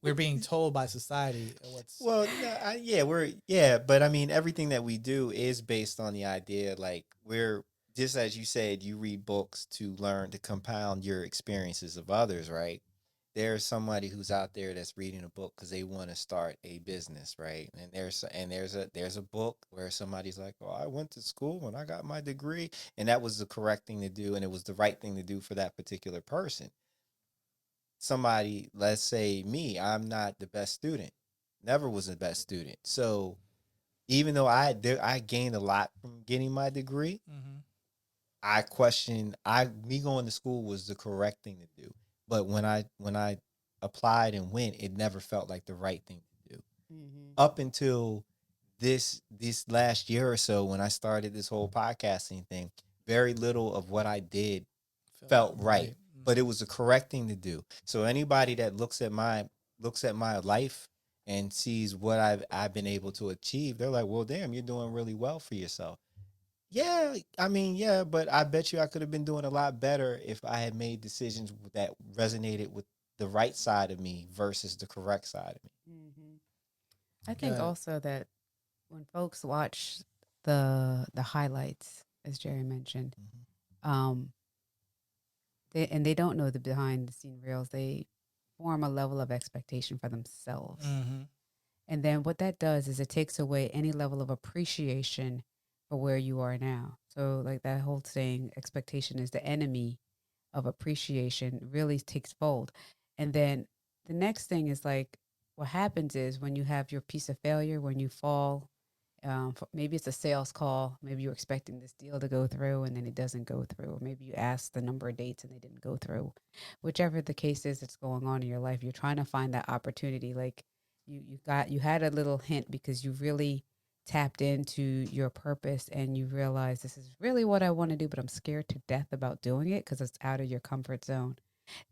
We're being told by society what's Well, no, yeah, but I mean everything that we do is based on the idea like we're just as you said, you read books to learn to compound your experiences of others, right? There's somebody who's out there that's reading a book because they want to start a business, right? And there's a book where somebody's like, "Oh, I went to school and I got my degree, and that was the correct thing to do, and it was the right thing to do for that particular person." Somebody, let's say me, I'm not the best student, never was the best student. So even though I gained a lot from getting my degree, mm-hmm. I question I me going to school was the correct thing to do. But when I applied and went, it never felt like the right thing to do. Hmm. Up until this last year or so when I started this whole podcasting thing, very little of what I did felt right, but it was the correct thing to do. So anybody that looks at my life and sees what I've been able to achieve, they're like, "Well, damn, you're doing really well for yourself." Yeah, I mean, yeah, but I bet you I could have been doing a lot better if I had made decisions that resonated with the right side of me versus the correct side of me. Hmm. I think Good. also that when folks watch the highlights, as Jerry mentioned, Mhm. um, they don't know the behind the scene reels. They form a level of expectation for themselves. Mm-hmm. And then what that does is it takes away any level of appreciation for where you are now. So, like that whole saying, expectation is the enemy of appreciation really takes fold. And then the next thing is like what happens is when you have your piece of failure, when you fall, maybe it's a sales call, maybe you're expecting this deal to go through and then it doesn't go through, or maybe you asked the number of dates and they didn't go through. Whichever the case is that's going on in your life, you're trying to find that opportunity. Like you had a little hint because you really tapped into your purpose and you realize this is really what I want to do, but I'm scared to death about doing it because it's out of your comfort zone.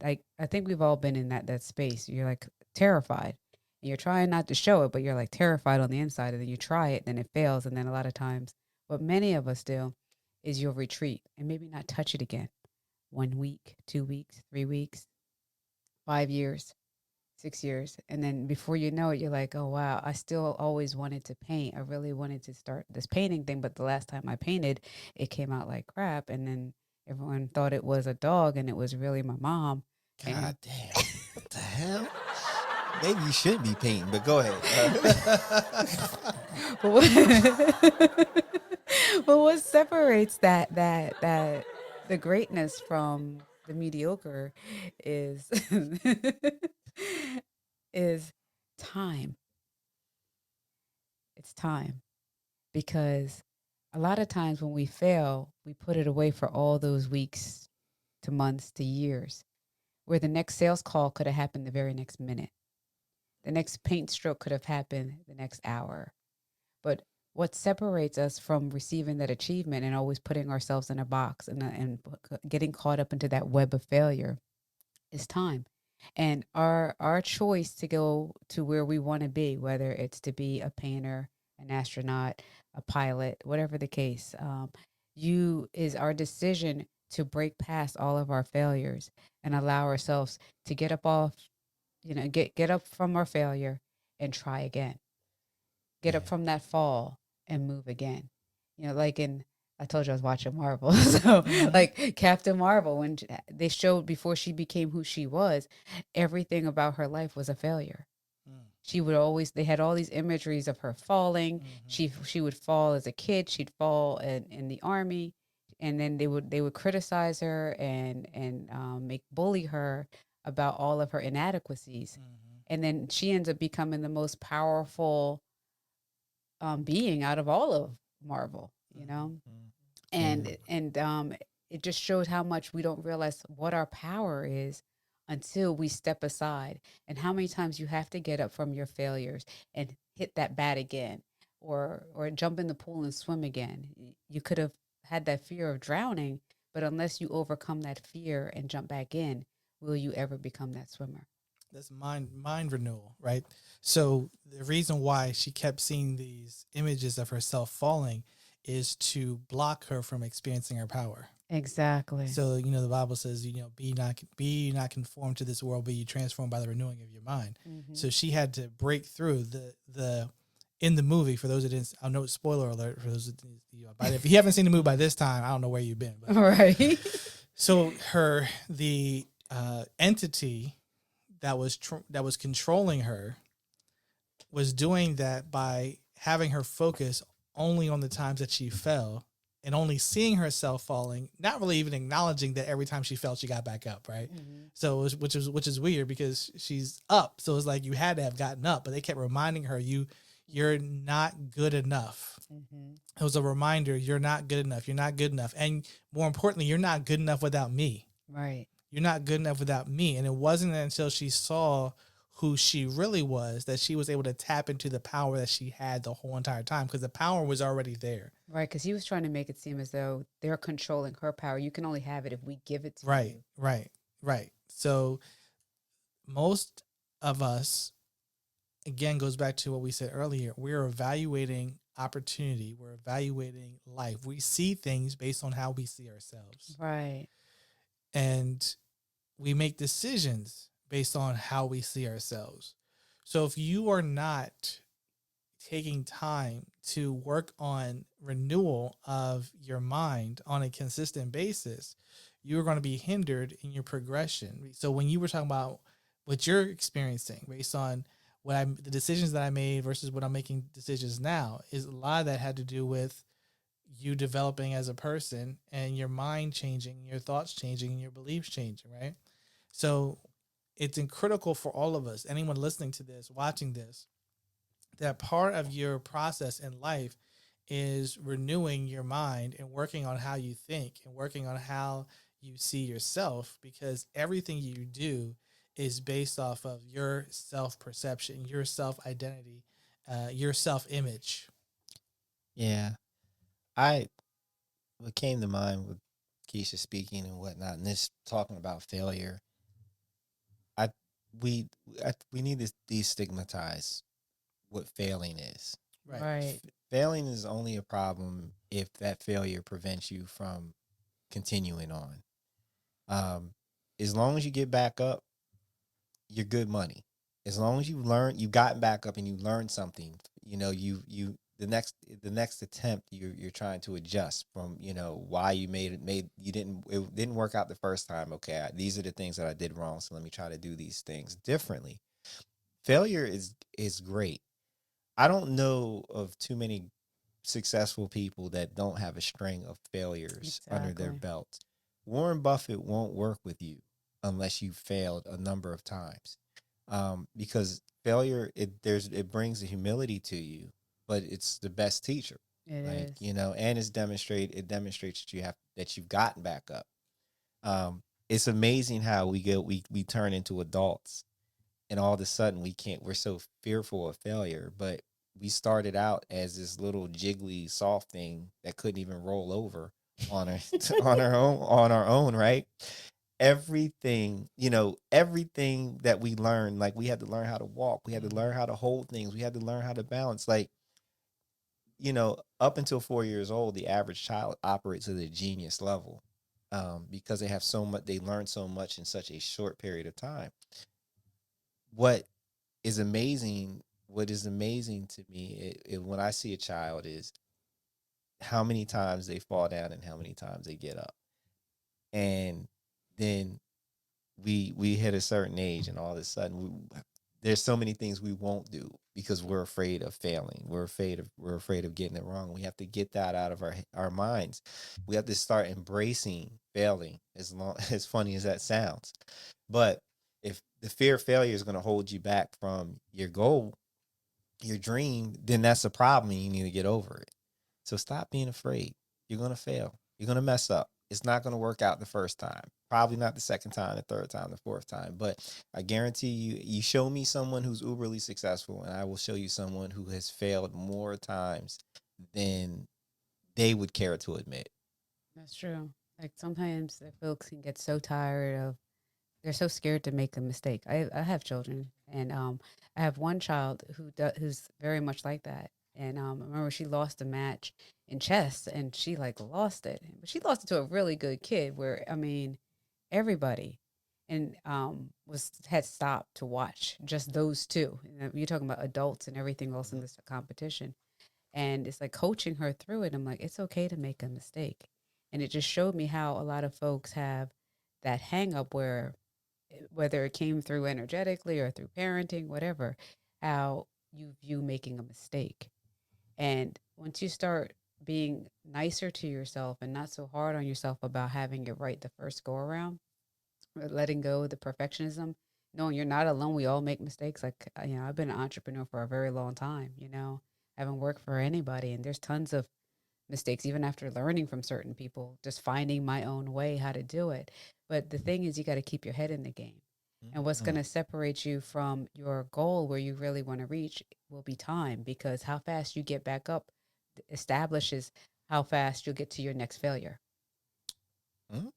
Like I think we've all been in that space. You're like terrified. And you're trying not to show it, but you're like terrified on the inside, and then you try it, then it fails, and then a lot of times, what many of us do is you'll retreat and maybe not touch it again. 1 week, 2 weeks, 3 weeks, 5 years, 6 years. And then before you know it, you're like, oh, wow, I still always wanted to paint. I really wanted to start this painting thing. But the last time I painted, it came out like crap. And then everyone thought it was a dog and it was really my mom. God And damn. What the hell? Maybe you shouldn't be painting, but go ahead. but what, but what separates that the greatness from the mediocre is is time. It's time. Because a lot of times when we fail, we put it away for all those weeks to months to years, where the next sales call could have happened the very next minute. The next paint stroke could have happened the next hour. But what separates us from receiving that achievement and always putting ourselves in a box and getting caught up into that web of failure is time. And our choice to go to where we want to be, whether it's to be a painter, an astronaut, a pilot, whatever the case, you is our decision to break past all of our failures and allow ourselves to get up off, get up from our failure and try again. Get up Yeah. from that fall and move again. Like in I told you I was watching Marvel. So Mm-hmm. like Captain Marvel, when they showed before she became who she was, everything about her life was a failure. She would always they had all these imageries of her falling. Mm-hmm. She would fall as a kid, she'd fall in the army, and then they would criticize her and make bully her about all of her inadequacies. Mm-hmm. And then she ends up becoming the most powerful being out of all of Marvel, Mhm. And and it just shows how much we don't realize what our power is until we step aside, and how many times you have to get up from your failures and hit that bat again, or jump in the pool and swim again. You could have had that fear of drowning, But unless you overcome that fear and jump back in, will you ever become that swimmer? That's mind renewal, right? So the reason why she kept seeing these images of herself falling is to block her from experiencing her power. Exactly. So the Bible says, be not conformed to this world, but you transformed by the renewing of your mind. Mm-hmm. So she had to break through the in the movie. For those that didn't, I know, spoiler alert for those that, but if you haven't seen the movie by this time, I don't know where you've been. But All right. so the entity that was controlling her was doing that by having her focus only on the times that she fell and only seeing herself falling, not really even acknowledging that every time she fell, she got back up, right? Mm-hmm. So, which is weird because she's up, so it's like you had to have gotten up, but they kept reminding her, you're not good enough. Mm-hmm. It was a reminder, you're not good enough. You're not good enough, and more importantly, you're not good enough without me. Right. You're not good enough without me. And it wasn't until she saw who she really was that she was able to tap into the power that she had the whole entire time, because the power was already there. Right. Because he was trying to make it seem as though they're controlling her power. You can only have it if we give it to Right, you. right. So most of us, again, goes back to what we said earlier. We're evaluating opportunity. We're evaluating life. We see things based on how we see ourselves. Right. And we make decisions based on how we see ourselves. So if you are not taking time to work on renewal of your mind on a consistent basis, you're going to be hindered in your progression. So when you were talking about what you're experiencing based on the decisions that I made versus what I'm making decisions now, is a lot of that had to do with you developing as a person and your mind changing, your thoughts changing, and your beliefs changing, right? So it's critical for all of us, anyone listening to this, watching this, that part of your process in life is renewing your mind and working on how you think and working on how you see yourself, because everything you do is based off of your self perception, your self identity, your self image. Yeah. I What came to mind with Keisha speaking and whatnot, and this talking about failure, I we we need to destigmatize what failing is. Right. Right. Failing is only a problem if that failure prevents you from continuing on. Um, as long as you get back up, you're good money. As long as you've gotten back up and you learned something, you the next attempt you're trying to adjust from, why you it didn't work out the first time. Okay, these are the things that I did wrong, so let me try to do these things differently. Failure is great. I don't know of too many successful people that don't have a string of failures under their Exactly. belt. Warren Buffett won't work with you unless you failed a number of times, because failure it brings a humility to you, but it's the best teacher. It Like, is. and it demonstrates that you've gotten back up. It's amazing how we turn into adults, and all of a sudden we're so fearful of failure, but we started out as this little jiggly soft thing that couldn't even roll over on our on our own, right? Everything that we learned, like we had to learn how to walk, we had to learn how to hold things, we had to learn how to balance. Like, up until 4 years old, the average child operates at a genius level, because they learn so much in such a short period of time. what is amazing to me, when I see a child, is how many times they fall down and how many times they get up. And then we hit a certain age, and all of a sudden there's so many things we won't do because we're afraid of failing. We're afraid of getting it wrong. We have to get that out of our minds. We have to start embracing failing, as long as funny as that sounds. But if the fear of failure is going to hold you back from your goal, your dream, then that's a problem and you need to get over it. So stop being afraid. You're going to fail. You're going to mess up. It's not going to work out the first time. Probably not the second time, the third time, the fourth time. But I guarantee you show me someone who's uberly successful, and I will show you someone who has failed more times than they would care to admit. That's true. Like sometimes the folks can get so tired of, they're so scared to make a mistake. I have children, and I have one child who's very much like that. And I remember she lost a match in chess, and she like lost it, but she lost it to a really good kid. Where I mean, everybody and was had stopped to watch just those two. You know, you're talking about adults and everything else in Mhm. this competition, and it's like coaching her through it. I'm like, it's okay to make a mistake, and it just showed me how a lot of folks have that hang up where whether it came through energetically or through parenting, whatever, how you view making a mistake. And once you start being nicer to yourself and not so hard on yourself about having it right the first go around, letting go of the perfectionism, knowing you're not alone. We all make mistakes. Like, you know, I've been an entrepreneur for a very long time, you know, I haven't worked for anybody. And there's tons of mistakes, even after learning from certain people, just finding my own way how to do it. But the thing is, you got to keep your head in the game. And what's going Mhm. to separate you from your goal where you really want to reach will be time, because how fast you get back up establishes how fast you'll get to your next failure, Mm.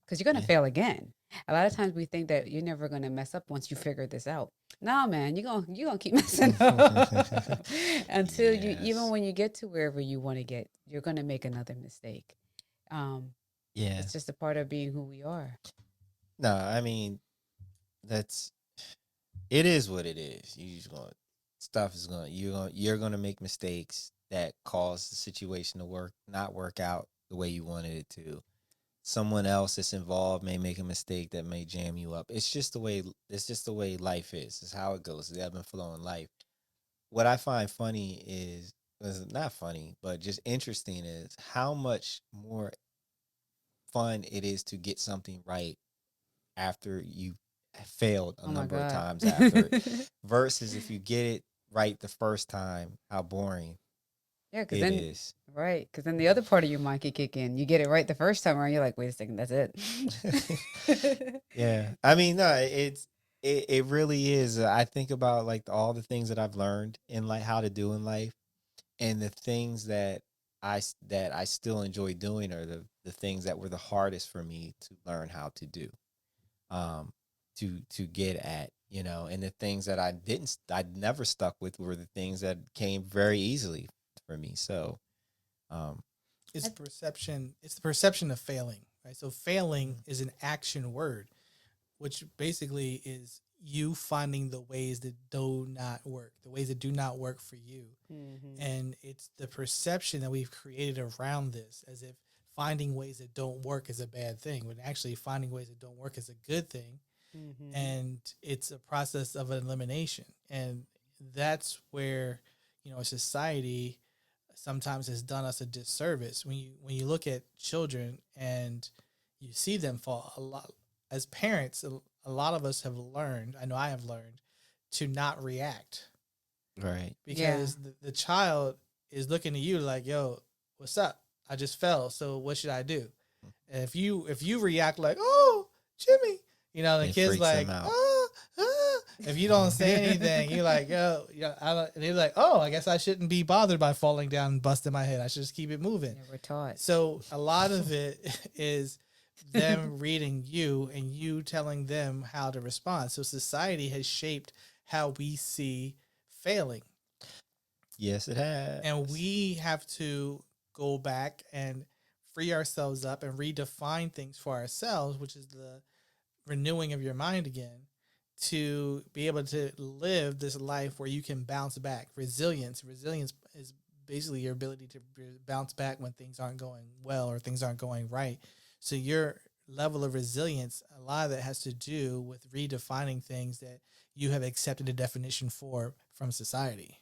because you're going to Yeah. fail again. A lot of times we think that you're never going to mess up once you figure this out. No, man, you're going to keep messing up until you, even Yes. when you get to wherever you want to get, you're going to make another mistake. Um, Yeah. it's just a part of being who we are. No, I mean, that's it is what it is. You just going stuff is going you're going to make mistakes that cause the situation to not work out the way you wanted it to. Someone else that's involved may make a mistake that may jam you up. It's just the way life is. It's how it goes. The ebb and flow in life. What I find funny is not funny, but just interesting is how much more fun it is to get something right after you failed a Oh my number of God. times after it versus if you get it right the first time, how boring Yeah, because it then, is. right, because then the other part of your mind can kick in. You get it right the first time around, you're like, wait a second, that's it. Yeah. I mean, no, it really is. I think about like all the things that I've learned in like how to do in life, and the things that that I still enjoy doing are the things that were the hardest for me to learn how to do. Um to get at, you know, and the things that I never stuck with were the things that came very easily for me. So, um It's I- perception. It's the perception of failing, right? So failing is an action word, which basically is you finding the ways that do not work, the ways that do not work for you. Mhm, And it's the perception that we've created around this as if finding ways that don't work is a bad thing, when actually finding ways that don't work is a good thing. mhm. And it's a process of elimination. And that's where, you know, society sometimes has done us a disservice. When you look at children and you see them fall a lot, as parents, a lot of us have learned, I know I have learned, to not react, right. Yeah. because the child is looking at you like, yo, what's up? I just fell, so what should I do? And if you react like, oh, Jimmy, you know, the It kid's freaks them like, out. oh, ah. If you don't say anything, you're like, yo, yeah, I don't, and he's like, oh, I guess I shouldn't be bothered by falling down and busting my head. I should just keep it moving. Yeah, we're taught. So a lot of it is them reading you and you telling them how to respond. So society has shaped how we see failing, Yes, it and has. we have to go back and free ourselves up and redefine things for ourselves, which is the renewing of your mind again, to be able to live this life where you can bounce back. Resilience is basically your ability to bounce back when things aren't going well or things aren't going right. So your level of resilience, a lot of that has to do with redefining things that you have accepted a definition for from society.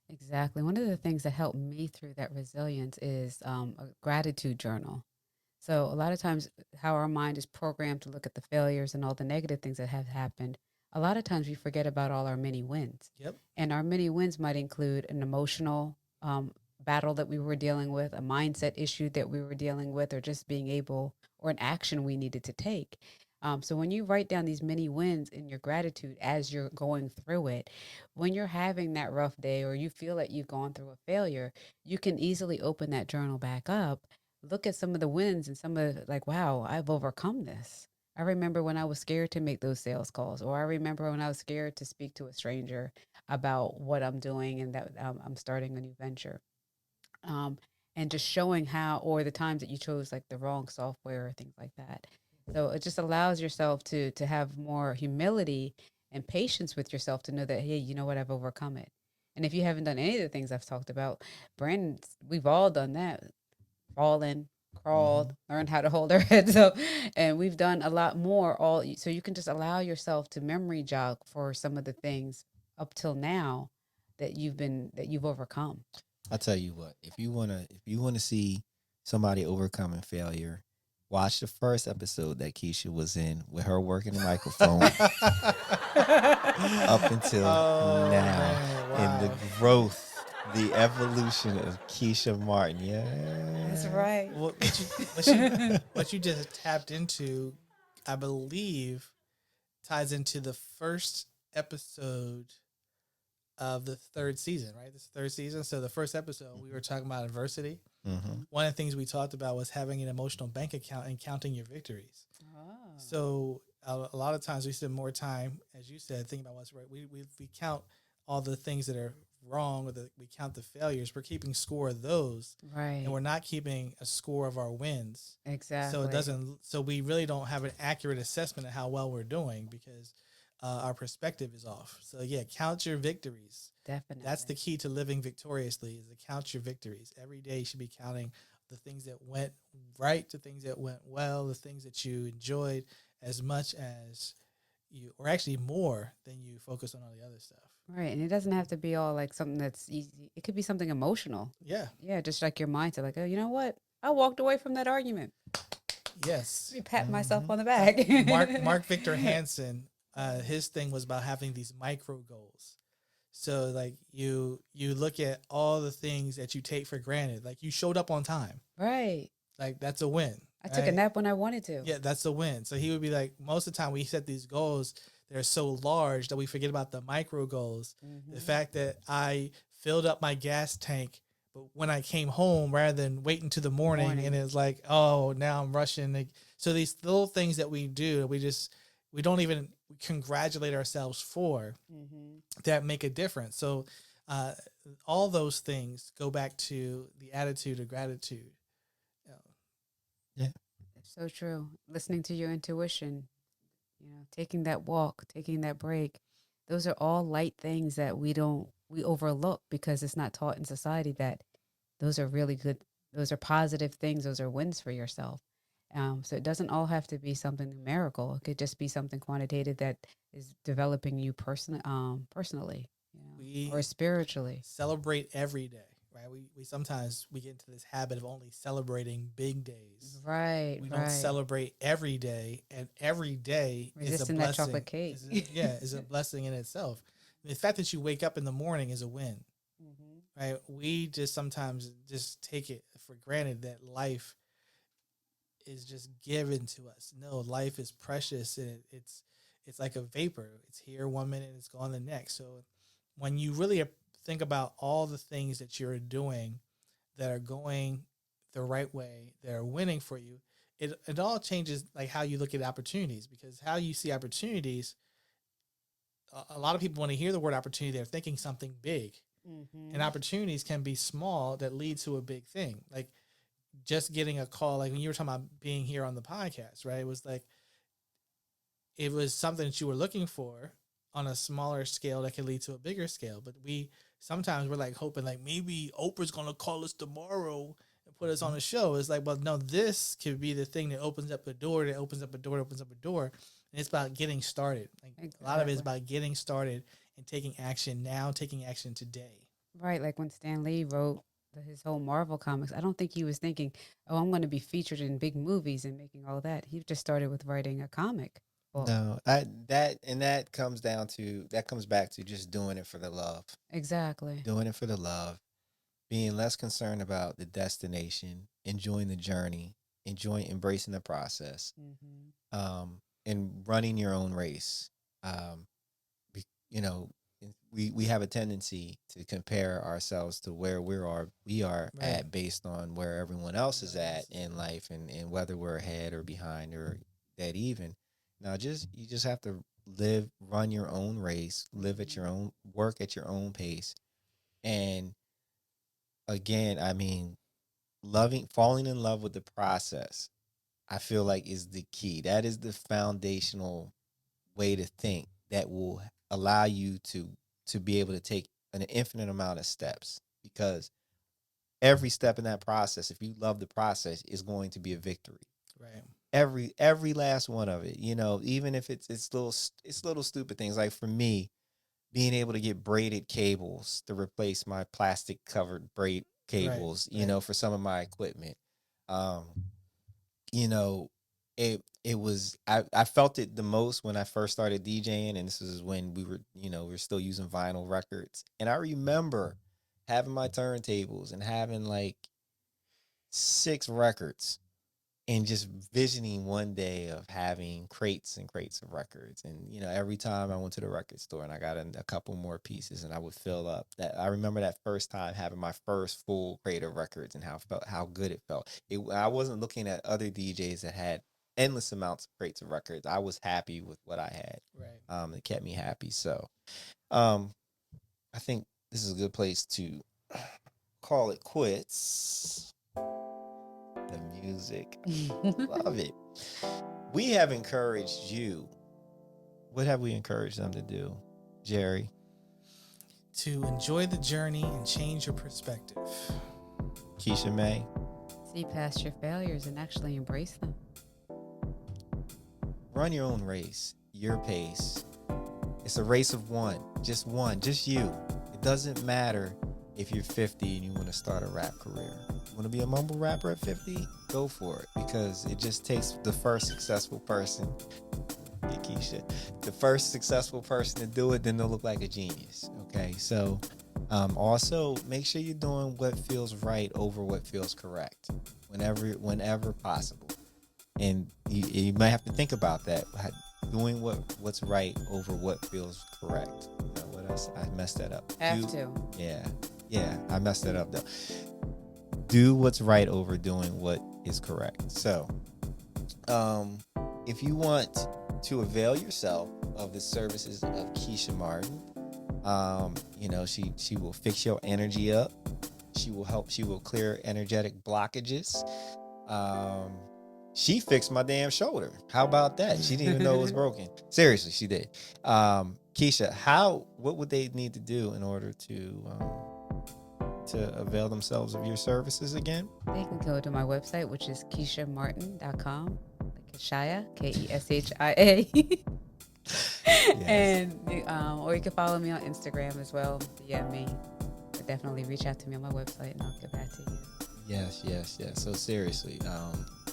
Exactly. One of the things that helped me through that resilience is a gratitude journal. So a lot of times, how our mind is programmed to look at the failures and all the negative things that have happened, a lot of times we forget about all our many wins. Yep. And our many wins might include an emotional battle that we were dealing with, a mindset issue that we were dealing with, or just being able, or an action we needed to take. So when you write down these many wins in your gratitude as you're going through it, when you're having that rough day or you feel that you've gone through a failure, you can easily open that journal back up, look at some of the wins and some of like, wow, I've overcome this. I remember when I was scared to make those sales calls, or I remember when I was scared to speak to a stranger about what I'm doing and that I'm starting a new venture. Um, and just showing how, or the times that you chose like the wrong software or things like that. So it just allows yourself to have more humility and patience with yourself to know that, hey, you know what, I've overcome it. And if you haven't done any of the things I've talked about, Brandon, we've all done that. Fallen, crawled, Hmm. learned how to hold our heads up, and we've done a lot more. All so you can just allow yourself to memory jog for some of the things up till now that you've overcome. I tell you what, if you wanna see somebody overcoming failure, watch the first episode that Keisha was in with her working the microphone up until Oh now, man, in the wow. growth, the evolution of Keisha Martin. That's Yeah. right. What you just tapped into, I believe, ties into the first episode of the third season, right? This third season. So the first episode we were talking about adversity. Mm-hmm. One of the things we talked about was having an emotional bank account and counting your victories. Oh, So a lot of times we spend more time, as you said, thinking about what's right. We count all the things that are wrong, or we count the failures. We're keeping score of those, and right. we're not keeping a score of our wins. So it Exactly. doesn't. So we really don't have an accurate assessment of how well we're doing because our perspective is off. So yeah, count your victories. That's the Definitely. key to living victoriously, is to count your victories. Every day you should be counting the things that went right, the things that went well, the things that you enjoyed, as much as you, or actually more than you focus on all the other stuff. Right. And it doesn't have to be all like something that's easy. It could be something emotional. Yeah. Yeah, just like your mindset, like, oh, you know what? I walked away from that argument. Let Yes. me pat myself Mm-hmm. on the back. Mark Victor Hansen, his thing was about having these micro goals. So like you look at all the things that you take for granted. Like you showed up on time. Right. Like that's a win. I took a Right? nap when I wanted to. Yeah, that's a win. So he would be like, most of the time we set these goals, they're so large that we forget about the micro goals. The Mm-hmm. fact that I filled up my gas tank, but when I came home, rather than waiting to the morning, and Morning. it's like, oh, now I'm rushing. Like, so these little things that we do, we don't even congratulate ourselves for, Mm-hmm. that make a difference. So uh, all those things go back to the attitude of gratitude. Uh, Yeah. So true. Listening to your intuition, taking that walk, taking that break. Those are all light things that we overlook because it's not taught in society that those are really good. Those are positive things. Those are wins for yourself. So it doesn't all have to be something numerical. It could just be something quantitative that is developing you personally, or we spiritually. celebrate every day, right? We sometimes we get into this habit of only celebrating big days. Right, We don't right. celebrate every day, and every day is a Resisting that blessing. chocolate cake. Yeah, is a blessing in itself. The fact that you wake up in the morning is a win, Hmm. right? We just sometimes just take it for granted that life is just given to us. No, life is precious, and it's like a vapor. It's here one minute, it's gone the next. So when you really think about all the things that you're doing that are going the right way, that are winning for you, it all changes like how you look at opportunities, because how you see opportunities, a lot of people, when they hear the word opportunity, they're thinking something big. And Hmm. opportunities can be small that lead to a big thing. Like just getting a call, like when you were talking about being here on the podcast, right? It was like it was something that you were looking for on a smaller scale that could lead to a bigger scale. But we sometimes we're like hoping like maybe Oprah's gonna call us tomorrow and put us on a show. It's like, well, no, this could be the thing that opens up a door, that opens up a door, that opens up a door. And it's about getting started. Like a lot of it is Exactly. about getting started and taking action now, taking action today. Right, like when Stan Lee wrote his whole Marvel comics, I don't think he was thinking, "Oh, I'm going to be featured in big movies and making all that." He just started with writing a comic book. No, I that and that comes down to that comes back to just doing it for the love, Exactly. doing it for the love, being less concerned about the destination, enjoying the journey, enjoying embracing the process, Hmm. and running your own race. Um, you know, we have a tendency to compare ourselves to where we are Right. at based on where everyone else is at in life, and whether we're ahead or behind or dead even. Now, you just have to run your own race, live at your own, work at your own pace, and again, I mean, falling in love with the process, I feel like is the key. That is the foundational way to think that will allow you to be able to take an infinite amount of steps, because every step in that process, if you love the process, is going to be a victory. Right. Every last one of it, even if it's little stupid things. Like for me, being able to get braided cables to replace my plastic covered braid Right. cables, Right. for some of my equipment. Um, you know, it was I felt it the most when I first started DJing, and this is when we were still using vinyl records. And I remember having my turntables and having like 6 records, and just visioning one day of having crates and crates of records. And every time I went to the record store and I got a couple more pieces, and I would fill up. That I remember that first time having my first full crate of records, and how good it felt. I wasn't looking at other DJs that had endless amounts of crates of records. I was happy with what I had. Right. It kept me happy. So um I think this is a good place to call it quits. The music, love it. We have encouraged you. What have we encouraged them to do, Jerry? To enjoy the journey and change your perspective. Keshia May? See past your failures and actually embrace them. Run your own race, your pace. It's a race of one, just you. It doesn't matter if you're 50 and you want to start a rap career. You want to be a mumble rapper at 50? Go for it, because it just takes the first successful person. Keshia, the first successful person to do it, then they'll look like a genius. Okay, so also make sure you're doing what feels right over what feels correct, whenever possible. And you might have to think about that, doing what's right over what feels correct. What else? I messed that up. Yeah, I messed that up though. Do what's right over doing what is correct. So, if you want to avail yourself of the services of Keshia Martin, she will fix your energy up. She will clear energetic blockages. She fixed my damn shoulder. How about that? She didn't even know it was broken. Seriously, she did. Keshia, what would they need to do in order to avail themselves of your services again? They can go to my website, which is KeshiaMartin.com. Keshia, Keshia. Yes. And or you can follow me on Instagram as well. DM me. But definitely reach out to me on my website, and I'll get back to you. Yes. So seriously,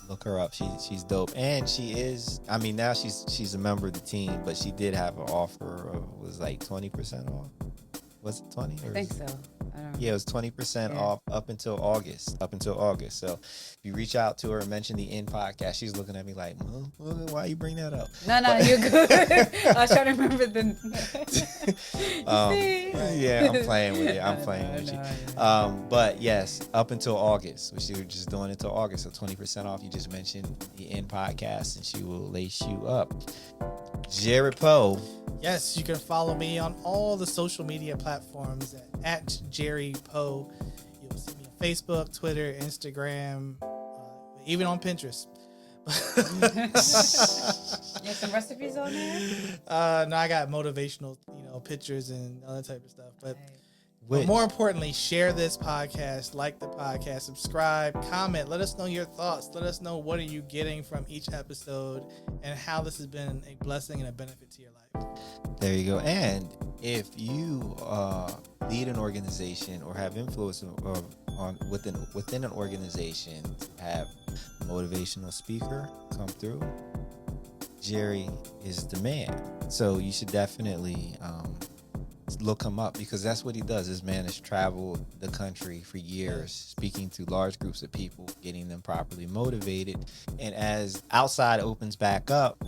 look her up. She's dope, and she is. I mean, now she's a member of the team, but she did have an offer of, was like 20% off. Was it 20? I think so. Yeah, it was 20% off up until August. So if you reach out to her and mention the In podcast, she's looking at me like, why you bring that up? No, you're good. I was trying to remember the. Yeah, I'm playing with it. With you. Yeah. But yes, up until August. She was just doing it until August. So 20% off. You just mentioned the In podcast, and she will lace you up. Jared Poe. Yes, you can follow me on all the social media platforms at Jerry Poe. You'll see me on Facebook, Twitter, Instagram, even on Pinterest. You have some recipes on there? No, I got motivational, pictures and other type of stuff. But more importantly, share this podcast, like the podcast, subscribe, comment. Let us know your thoughts. Let us know what are you getting from each episode and how this has been a blessing and a benefit to your life. There you go. And if you lead an organization or have influence within an organization to have a motivational speaker come through, Jerry is the man. So you should definitely look him up, because that's what he does. This man has traveled the country for years, speaking to large groups of people, getting them properly motivated. And as outside opens back up,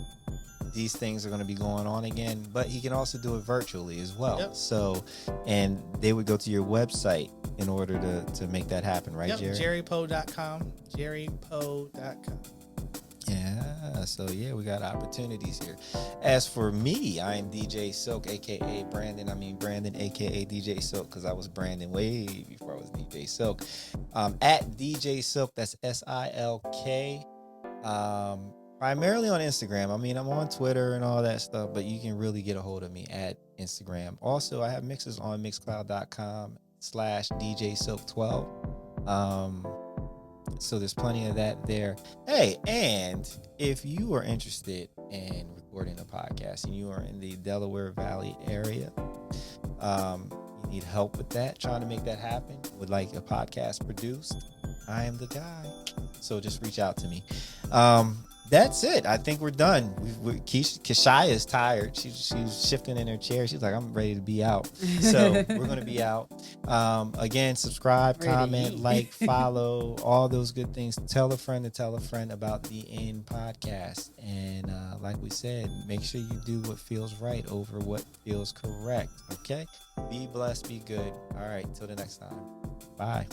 these things are going to be going on again, but he can also do it virtually as well. Yep. So, and they would go to your website in order to make that happen, right, Yep, Jerry? jerrypoe.com. Jerrypoe.com. Yeah, so yeah, we got opportunities here. As for me, I am DJ Silk, aka Brandon. Brandon, aka DJ Silk, because I was Brandon way before I was DJ Silk. At DJ Silk, that's SILK. Primarily on Instagram. I'm on Twitter and all that stuff, but you can really get a hold of me at Instagram. Also, I have mixes on mixcloud.com/DJ Silk12. So there's plenty of that there. Hey, and if you are interested in recording a podcast and you are in the Delaware Valley area, you need help with that, trying to make that happen, would like a podcast produced, I am the guy. So just reach out to me. That's it. I think we're done. Keshia is tired. She's shifting in her chair. She's like, I'm ready to be out. So we're going to be out. Again, subscribe, comment, like, follow, all those good things. Tell a friend to tell a friend about the End podcast. And like we said, make sure you do what feels right over what feels correct. Okay? Be blessed. Be good. All right. Till the next time. Bye.